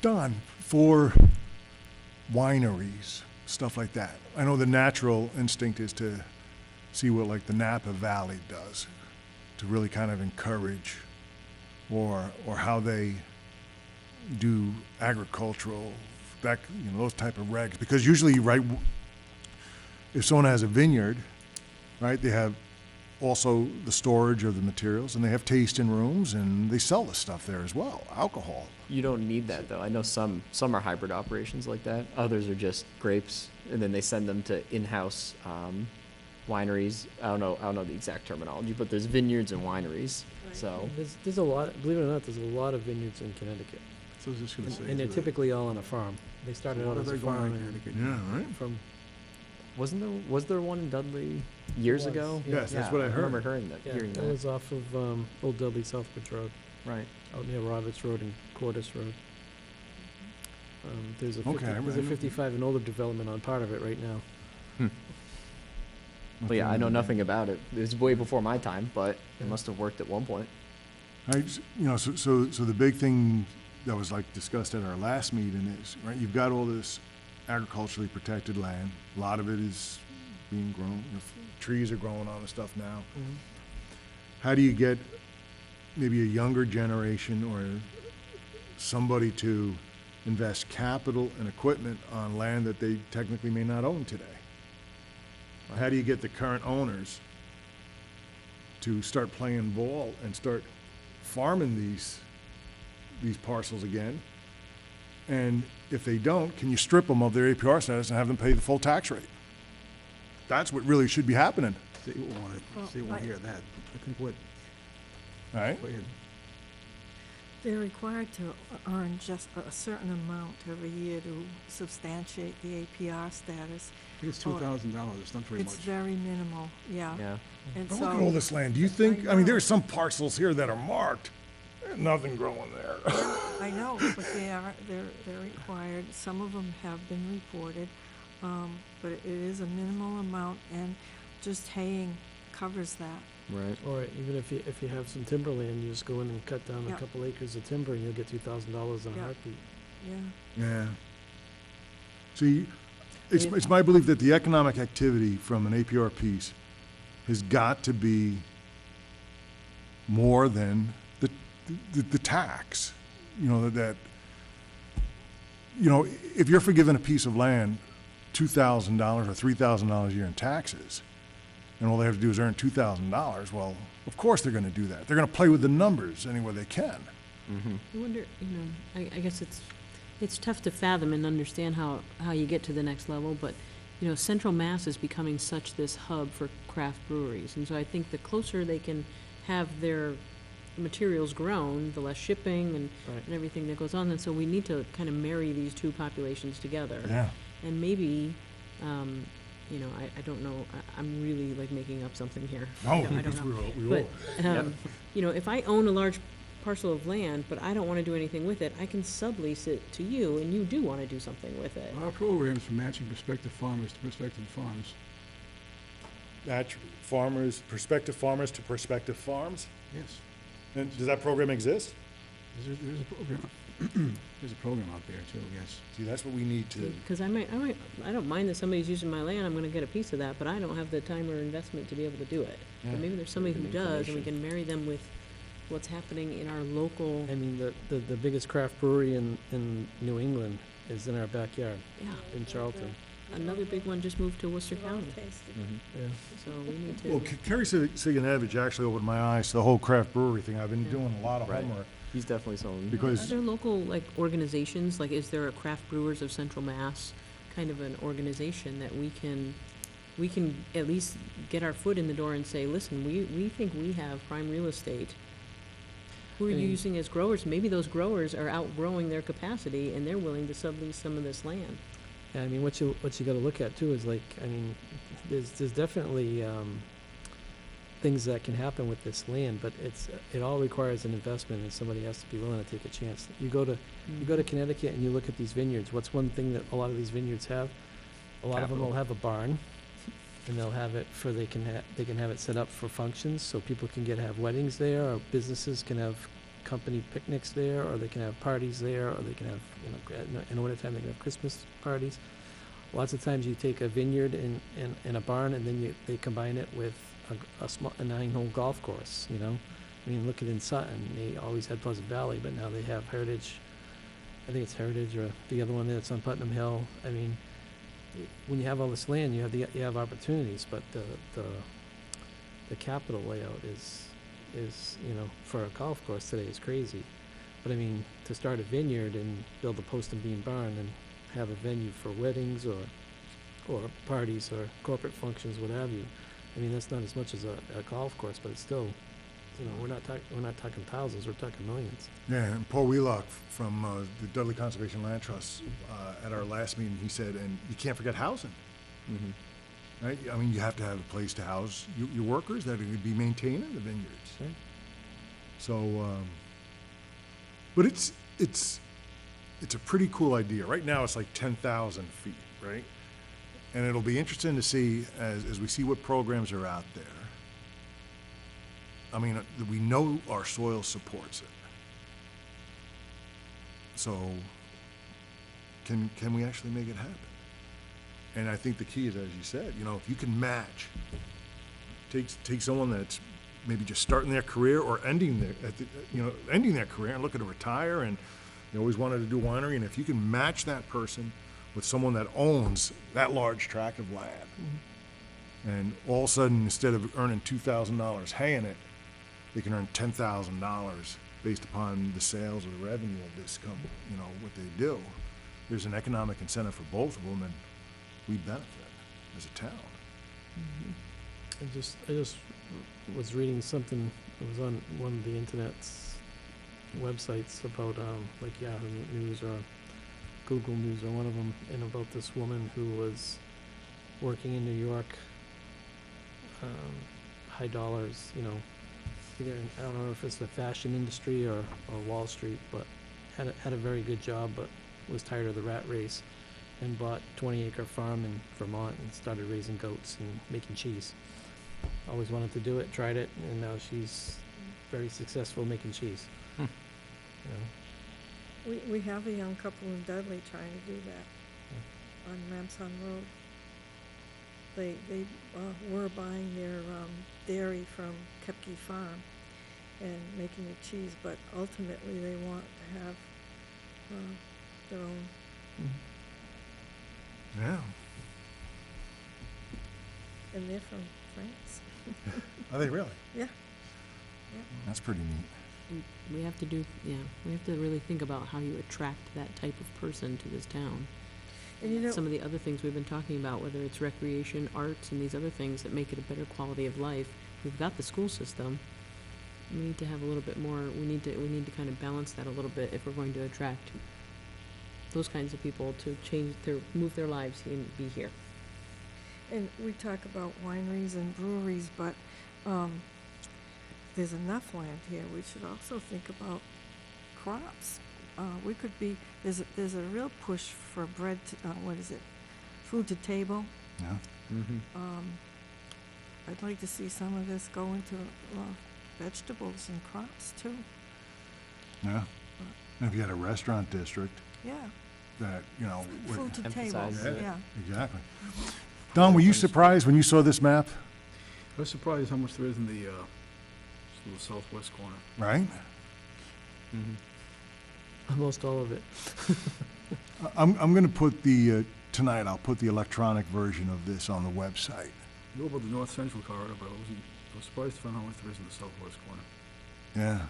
Don, for wineries, stuff like that, I know the natural instinct is to see what like the Napa Valley does, to really kind of encourage or how they do agricultural, those type of regs. Because usually, right, if someone has a vineyard, right, they have also the storage of the materials, and they have tasting rooms, and they sell the stuff there as well, alcohol. You don't need that though. I know some are hybrid operations like that. Others are just grapes, and then they send them to in-house wineries. I don't know the exact terminology, but there's vineyards and wineries. Right. So There's a lot, believe it or not, there's a lot of vineyards in Connecticut. So I was just gonna say. And they're too, typically all on a farm. They started out what as are a they going farm on and Connecticut? Yeah, right? from, was there one in Dudley years was, ago? yeah. Yes, that's what I I remember heard. hearing it that. was off of Old Dudley Southbridge Road, Right. out near Roberts Road and Cordis Road. There's a Okay, I there's a remember. 55 and older development on part of it right now. Well, yeah, I know nothing about it. It was way before my time, but Yeah. it must have worked at one point. Right, so the big thing that was like discussed at our last meeting is, right, you've got all this agriculturally protected land. A lot of it is being grown, trees are growing on the stuff now. How do you get maybe a younger generation or somebody to invest capital and equipment on land that they technically may not own today? How do you get the current owners to start playing ball and start farming these parcels again? And if they don't, can you strip them of their APR status and have them pay the full tax rate? That's what really should be happening, They won't want it, Well, they won't I- hear that. I think what, right? go ahead. They're required to earn just a certain amount every year to substantiate the APR status. I think it's $2,000, it's not very It's much. very minimal, yeah. Yeah. And But so. look at all this land. Do you think, I I mean, know. there's some parcels here that are marked. There's nothing growing there. I know, but they're required, some of them have been reported, but it is a minimal amount, and just haying covers that. Right. Or even if you have some timberland, you just go in and cut down a Yeah. couple acres of timber and you'll get $2,000 in a Yeah. heartbeat. Yeah, Yeah. See, it's my belief that the economic activity from an APR piece has got to be more than the tax. If you're forgiven a piece of land $2,000 or $3,000 a year in taxes, and all they have to do is earn $2,000, well, of course they're gonna do that. They're gonna play with the numbers any way they can. Mm-hmm. I wonder, I guess it's tough to fathom and understand how you get to the next level, but, Central Mass is becoming such this hub for craft breweries. And so I think the closer they can have their materials grown, the less shipping and Right. everything that goes on. And so we need to kind of marry these two populations together. Yeah. And maybe, I don't know, I'm really like making up something here. I don't know. we But, if I own a large parcel of land, but I don't want to do anything with it, I can sublease it to you, and you do want to do something with it. Our programs for matching prospective farmers to prospective farms. Prospective farmers to prospective farms? Yes, And does that program exist? there's a program, there's a program out there too, yes. See, that's what we need to, Because I don't mind that somebody's using my land, I'm gonna get a piece of that, but I don't have the time or investment to be able to do it. Yeah. But maybe there's somebody who Good does, and we information. can marry them with what's happening in our local, I mean, the biggest craft brewery in New England is in our backyard, yeah. in Charlton. Another big one just moved to Worcester well County, tasted. Mm-hmm. Yeah. so we need to. well, Kerry Siganevich actually opened my eyes to the whole craft brewery thing. I've been Yeah. doing a lot of Right. homework. He's definitely someone. Because- Are there local, like, organizations, like, is there a Craft Brewers of Central Mass, kind of an organization that we can at least get our foot in the door and say, listen, we think we have prime real estate. Who are you And- using as growers? Maybe those growers are outgrowing their capacity and they're willing to sublease some of this land. Yeah, I mean, what you gotta look at too is there's definitely, things that can happen with this land, but it all requires an investment and somebody has to be willing to take a chance. You go to Connecticut and you look at these vineyards, what's one thing that a lot of these vineyards have? A lot of them will Capital. have a barn, and they'll have it for, they can have it set up for functions, so people can have weddings there, or businesses can have company picnics there, or they can have parties there, or they can have, in the wintertime, they can have Christmas parties. Lots of times you take a vineyard and a barn, and then they combine it with a 9-hole golf course, I mean, look at in Sutton, they always had Pleasant Valley, but now they have Heritage. I think it's Heritage or the other one that's on Putnam Hill. I mean, when you have all this land, you have opportunities, but the capital layout is, for a golf course today is crazy. But I mean, to start a vineyard and build a post and beam barn and have a venue for weddings or parties or corporate functions, what have you. I mean, that's not as much as a golf course, but it's still, we're not talking thousands, we're talking millions. Yeah, and Paul Wheelock from the Dudley Conservation Land Trust, at our last meeting, he said, and you can't forget housing, right? I mean, you have to have a place to house your workers that are going to be maintaining the vineyards. Right. So, but it's a pretty cool idea. Right now, it's like 10,000 feet, right? And it'll be interesting to see as we see what programs are out there. I mean, we know our soil supports it. So, can we actually make it happen? And I think the key is, as you said, if you can match, take someone that's maybe just starting their career or ending their career and looking to retire, and they always wanted to do winery, and if you can match that person with someone that owns that large tract of land, and all of a sudden, instead of earning $2,000 haying it, they can earn $10,000 based upon the sales or the revenue of this what they do. There's an economic incentive for both of them, and we benefit as a town. I just was reading something, it was on one of the internet's websites about, like Yahoo News or Google News or one of them, and about this woman who was working in New York, high dollars, either I don't know if it's the fashion industry or Wall Street, but had a very good job, but was tired of the rat race, and bought 20-acre farm in Vermont and started raising goats and making cheese. Always wanted to do it, tried it, and now she's very successful making cheese. We have a young couple in Dudley trying to do that on Ramson Road. They were buying their dairy from Kepke Farm and making the cheese, but ultimately they want to have their own. Yeah. And they're from France. Are they really? Yeah. That's pretty neat. We have to we have to really think about how you attract that type of person to this town. And Some of the other things we've been talking about, whether it's recreation, arts, and these other things that make it a better quality of life. We've got the school system. We need to have a little bit more, we need to kind of balance that a little bit if we're going to attract those kinds of people to move their lives and be here. And we talk about wineries and breweries, but there's enough land here. We should also think about crops. There's a real push for bread, food to table. Yeah. I'd like to see some of this go into vegetables and crops too. Yeah. And if you had a restaurant district Yeah, that, would food to table, emphasize it. yeah. exactly. Don, were you surprised when you saw this map? I was surprised how much there is in the southwest corner. Right? Almost all of it. I'm going to put tonight I'll put the electronic version of this on the website. I know about the north central corridor, but I was surprised to find how much there is in the southwest corner. Yeah.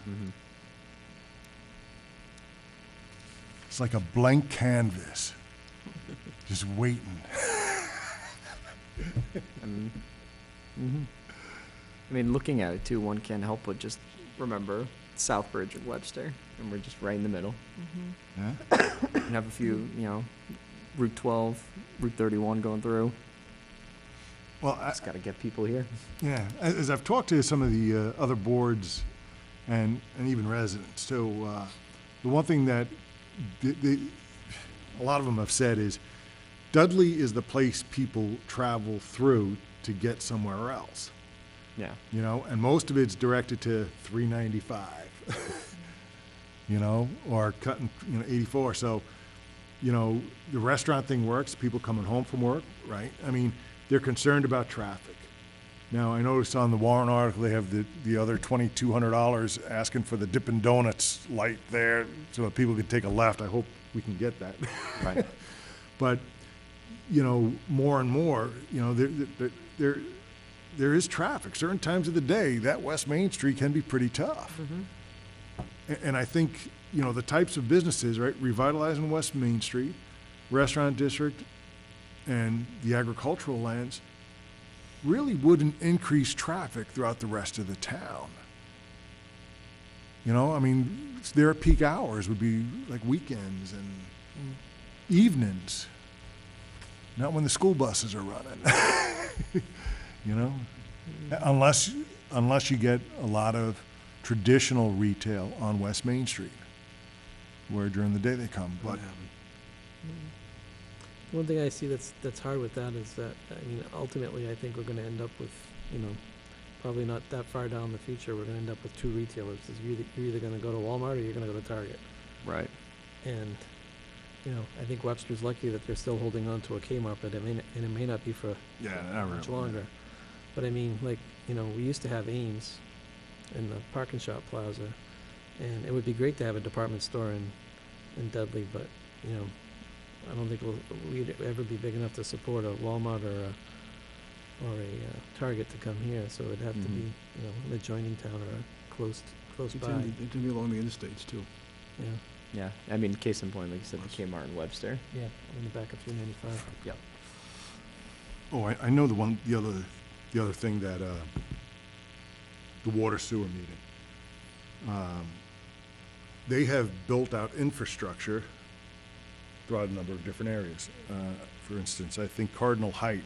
It's like a blank canvas, just waiting. I mean, looking at it too, one can't help but just remember Southbridge and Webster, and we're just right in the middle. Yeah. And have a few, Route 12, Route 31 going through. Well, Just got to get people here. yeah. As I've talked to some of the other boards and even residents too, the one thing that a lot of them have said is Dudley is the place people travel through to get somewhere else. Yeah. And most of it's directed to 395, or cutting, 84. So, the restaurant thing works, people coming home from work, right? I mean, they're concerned about traffic. Now, I noticed on the Warren article, they have the other $2,200 asking for the Dippin' Donuts light there so that people can take a left. I hope we can get that. Right. But, you know, more and more, you know, there is traffic. Certain times of the day, that West Main Street can be pretty tough. And I think, you know, the types of businesses, right, revitalizing West Main Street, restaurant district, and the agricultural lands really wouldn't increase traffic throughout the rest of the town. You know, I mean, their peak hours would be like weekends and evenings, not when the school buses are running. You know, unless you get a lot of traditional retail on West Main Street, where during the day they come. But Wouldn't happen. One thing I see that's hard with that is that, I mean, ultimately, I think we're gonna end up with, you know, probably not that far down in the future, we're gonna end up with two retailers. You're either gonna go to Walmart or you're gonna go to Target. Right. And, you know, I think Webster's lucky that they're still holding on to a Kmart, but and it may not be for yeah, not much really. longer. But I mean, like, you know, we used to have Ames in the parking shop plaza, and it would be great to have a department store in Dudley, but, you know, I don't think we'd ever be big enough to support a Walmart or a Target to come here, so it'd have to be, you know, an adjoining town or close They by. tend to be along the interstates too. Yeah, Yeah. I mean, case in point, like you said, the Kmart and Webster. yeah, on the back of 395. Yep. Oh, I know the other thing that, the water sewer meeting. They have built out infrastructure throughout a number of different areas. For instance, I think Cardinal Height,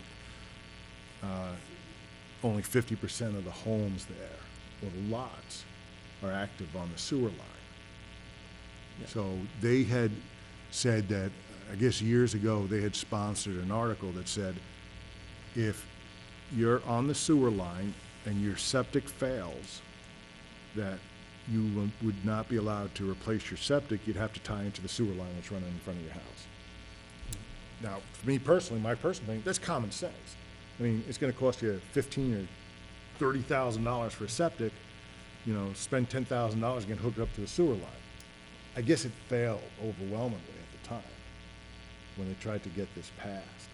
only 50% of the homes there, or the lots, are active on the sewer line. Yeah. So they had said that, I guess years ago, they had sponsored an article that said, if you're on the sewer line and your septic fails, that you would not be allowed to replace your septic, you'd have to tie into the sewer line that's running in front of your house. Now, for me personally, my personal thing, that's common sense. I mean, it's gonna cost you $15,000 or $30,000 for a septic, you know, spend $10,000 getting hooked up to the sewer line. I guess it failed overwhelmingly at the time when they tried to get this passed.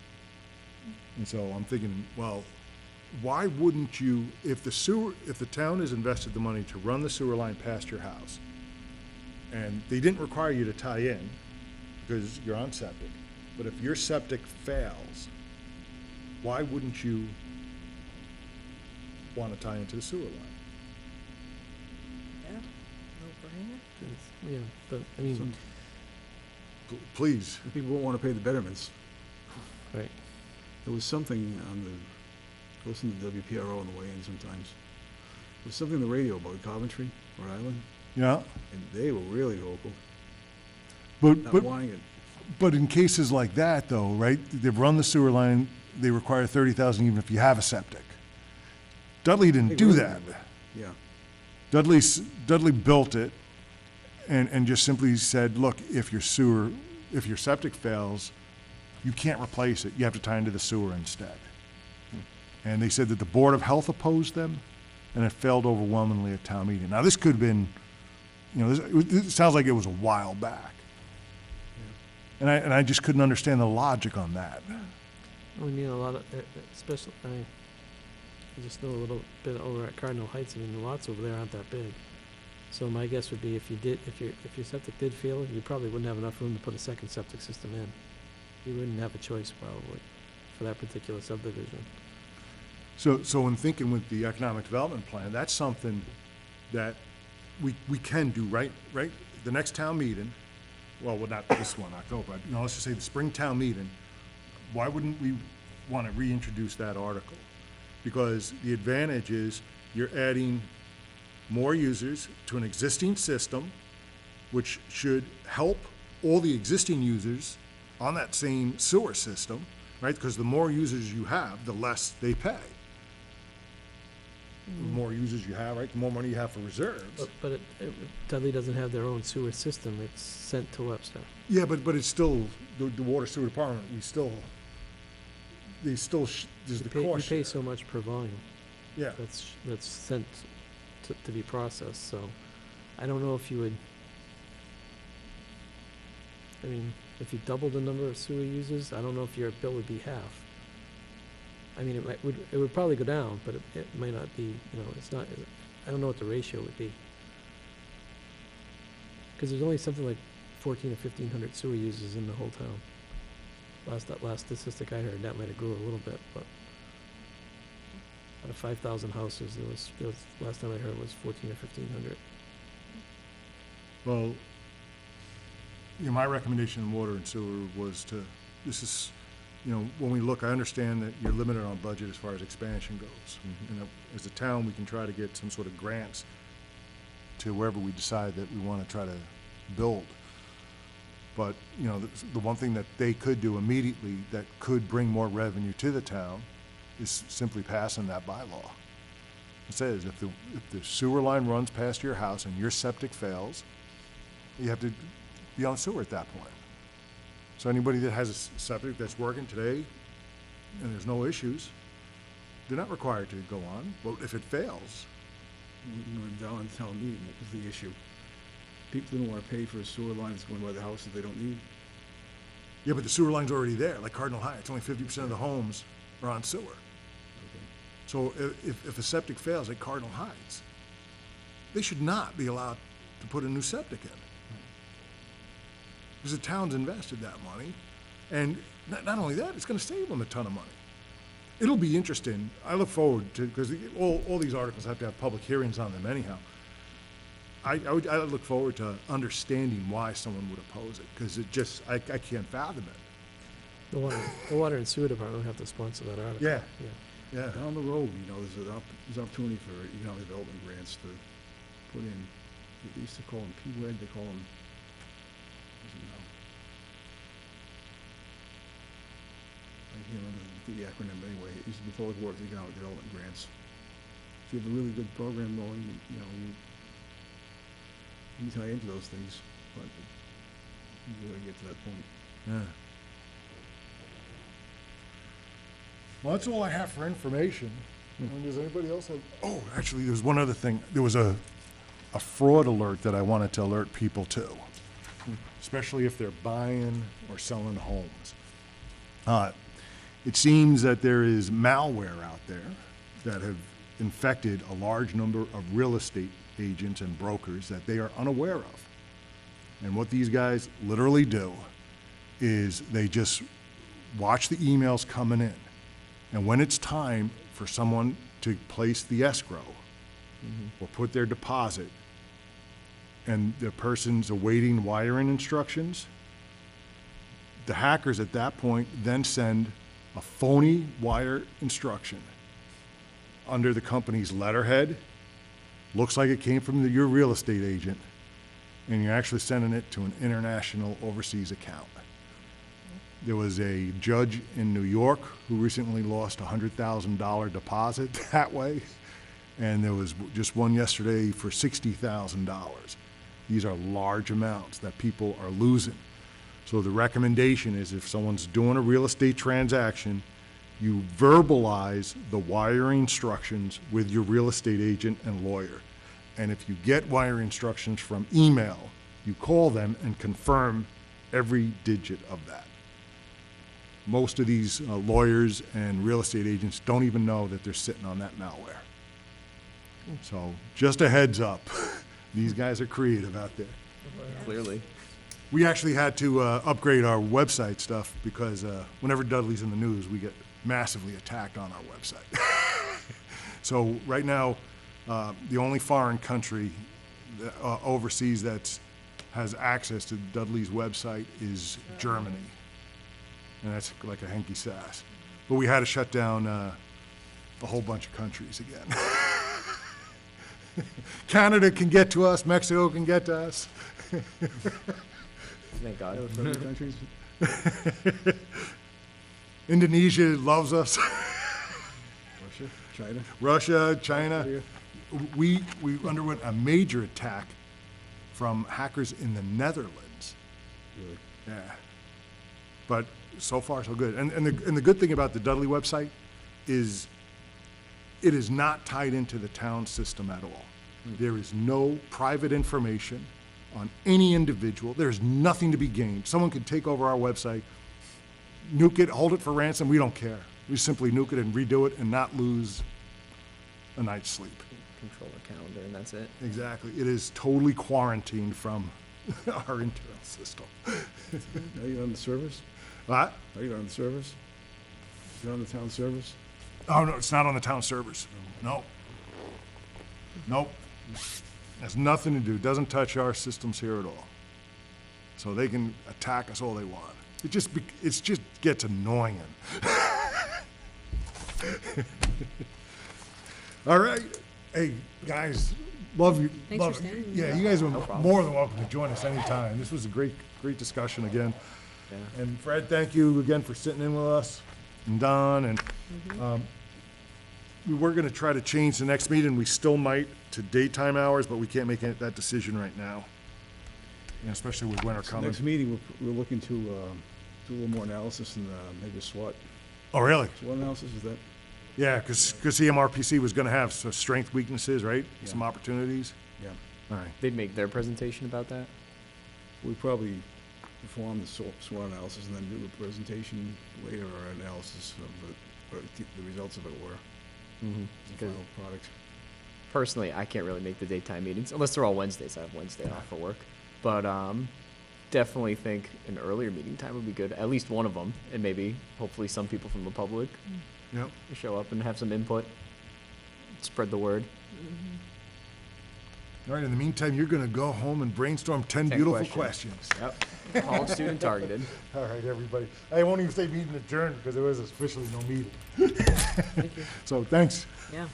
And so I'm thinking, well, why wouldn't you, if the town has invested the money to run the sewer line past your house, and they didn't require you to tie in because you're on septic, but if your septic fails, why wouldn't you want to tie into the sewer line? Yeah, no brainer. Yeah, but, I mean, Some Please. people won't want to pay the betterments. right, There was something on the, I listen to WPRO on the way in sometimes. There was something on the radio about Coventry, Rhode Island, Yeah, and they were really vocal, but, not but, wanting it. but in cases like that though, right, they've run the sewer line, they require 30,000 even if you have a septic. Dudley didn't They do really that. did. Yeah. Dudley built it and just simply said, look, if your septic fails, you can't replace it. You have to tie into the sewer instead. And they said that the Board of Health opposed them, and it failed overwhelmingly at town meeting. Now, this could have been, you know, it sounds like it was a while back. And I just couldn't understand the logic on that. I mean, a lot of, especially, I just know a little bit over at Cardinal Heights, I mean, the lots over there aren't that big. So my guess would be if your septic did fail, you probably wouldn't have enough room to put a second septic system in. You wouldn't have a choice probably for that particular subdivision. So in thinking with the economic development plan, that's something that we can do, right? The next town meeting, well, not this one, October, but, you know, let's just say the spring town meeting, why wouldn't we want to reintroduce that article? Because the advantage is you're adding more users to an existing system, which should help all the existing users on that same sewer system, right? Because the more users you have, the less they pay. The more users you have, right, the more money you have for reserves. But Dudley doesn't have their own sewer system, it's sent to Webster. Yeah, but it's still, the water sewer department, there's the You cost pay share. so much per volume. Yeah. that's sent to be processed, so I don't know if you would, I mean, if you double the number of sewer users, I don't know if your bill would be half. I mean, it would probably go down, but it might not be, it's not, I don't know what the ratio would be. Because there's only something like 14 or 1,500 sewer users in the whole town. That last statistic I heard, that might have grew a little bit, but out of 5,000 houses, there was, last time I heard, was 14 or 1,500. Well, my recommendation in water and sewer was this is, when we look, I understand that you're limited on budget as far as expansion goes. And as a town, we can try to get some sort of grants to wherever we decide that we want to try to build. But, the one thing that they could do immediately that could bring more revenue to the town is simply passing that bylaw. It says if the sewer line runs past your house and your septic fails, you have to be on sewer at that point. So anybody that has a septic that's working today and there's no issues, they're not required to go on. But if it fails, Down in town meeting, that was the issue. People didn't want to pay for a sewer line that's going by the house that they don't need. yeah, but the sewer line's already there. Like Cardinal Heights, only 50% of the homes are on sewer. Okay. So if a septic fails at Cardinal Heights, they should not be allowed to put a new septic in. Because the town's invested that money. And not only that, it's going to save them a ton of money. It'll be interesting. I look forward to, because all these articles have to have public hearings on them anyhow. I look forward to understanding why someone would oppose it, because I can't fathom it. The water and sewer department would have to sponsor that article. Yeah. Yeah. Yeah. Down the road, there's opportunity for economic development grants to put in. They used to call them PWED, they call them, I can't remember the acronym, but anyway, it used to be Public Works Economic Development Grants. If you have a really good program going, you tie into those things, but you gotta get to that point. Yeah. Well, that's all I have for information. Does anybody else have? Oh, actually, there's one other thing. There was a fraud alert that I wanted to alert people to, especially if they're buying or selling homes. It seems that there is malware out there that have infected a large number of real estate agents and brokers that they are unaware of. And what these guys literally do is they just watch the emails coming in. And when it's time for someone to place the escrow or put their deposit, and the person's awaiting wiring instructions, the hackers at that point then send a phony wire instruction under the company's letterhead. Looks like it came from your real estate agent, and you're actually sending it to an international overseas account. There was a judge in New York who recently lost a $100,000 deposit that way, and there was just one yesterday for $60,000. These are large amounts that people are losing. So the recommendation is if someone's doing a real estate transaction, you verbalize the wiring instructions with your real estate agent and lawyer. And if you get wiring instructions from email, you call them and confirm every digit of that. Most of these lawyers and real estate agents don't even know that they're sitting on that malware. So just a heads up, these guys are creative out there. Clearly. We actually had to upgrade our website stuff because whenever Dudley's in the news, we get massively attacked on our website. So right now, the only foreign country overseas that has access to Dudley's website is Germany. And that's like a hanky sass. But we had to shut down a whole bunch of countries again. Canada can get to us, Mexico can get to us. Thank God. Other friendly countries? Indonesia loves us. Russia, China? Russia, China. Korea? We underwent a major attack from hackers in the Netherlands. Really? Yeah. But so far, so good. And the good thing about the Dudley website is It is not tied into the town system at all. There is no private information on any individual. There's nothing to be gained. Someone could take over our website, nuke it, hold it for ransom, we don't care. We simply nuke it and redo it and not lose a night's sleep. Control the calendar, and that's it. Exactly. It is totally quarantined from our internal system. Are you on the servers? What? Are you on the servers? You're on the town servers? Oh, no, it's not on the town servers. No. Nope. Has nothing to do, doesn't touch our systems here at all. So they can attack us all they want. It just gets annoying. All right. Hey, guys, love you. Thanks for love you. staying. Yeah, you guys are No problem. more than welcome to join us anytime. This was a great discussion again. Yeah. And Fred, thank you again for sitting in with us, and Don, and we were gonna try to change the next meeting, we still might, to daytime hours, but we can't make that decision right now. And especially with winter So coming. next meeting, we're looking to do a little more analysis and maybe a SWOT. Oh, really? SWOT analysis, is that? Yeah, because CMRPC was gonna have some strength, weaknesses, right? Yeah. Some opportunities. Yeah. All right. They'd make their presentation about that. We probably perform the SWOT analysis and then do a presentation later, or analysis of what the results of it were, Mm-hmm. the final product. Personally, I can't really make the daytime meetings unless they're all Wednesdays. I have Wednesday off for work, but definitely think an earlier meeting time would be good. At least one of them, and maybe hopefully some people from the public Yep. show up and have some input. Spread the word. All right, in the meantime, you're gonna go home and brainstorm 10 beautiful questions. Yep. All student targeted. All right, everybody. I won't even say meeting adjourned because there was officially no meeting. Thank you. So, thanks. Yeah.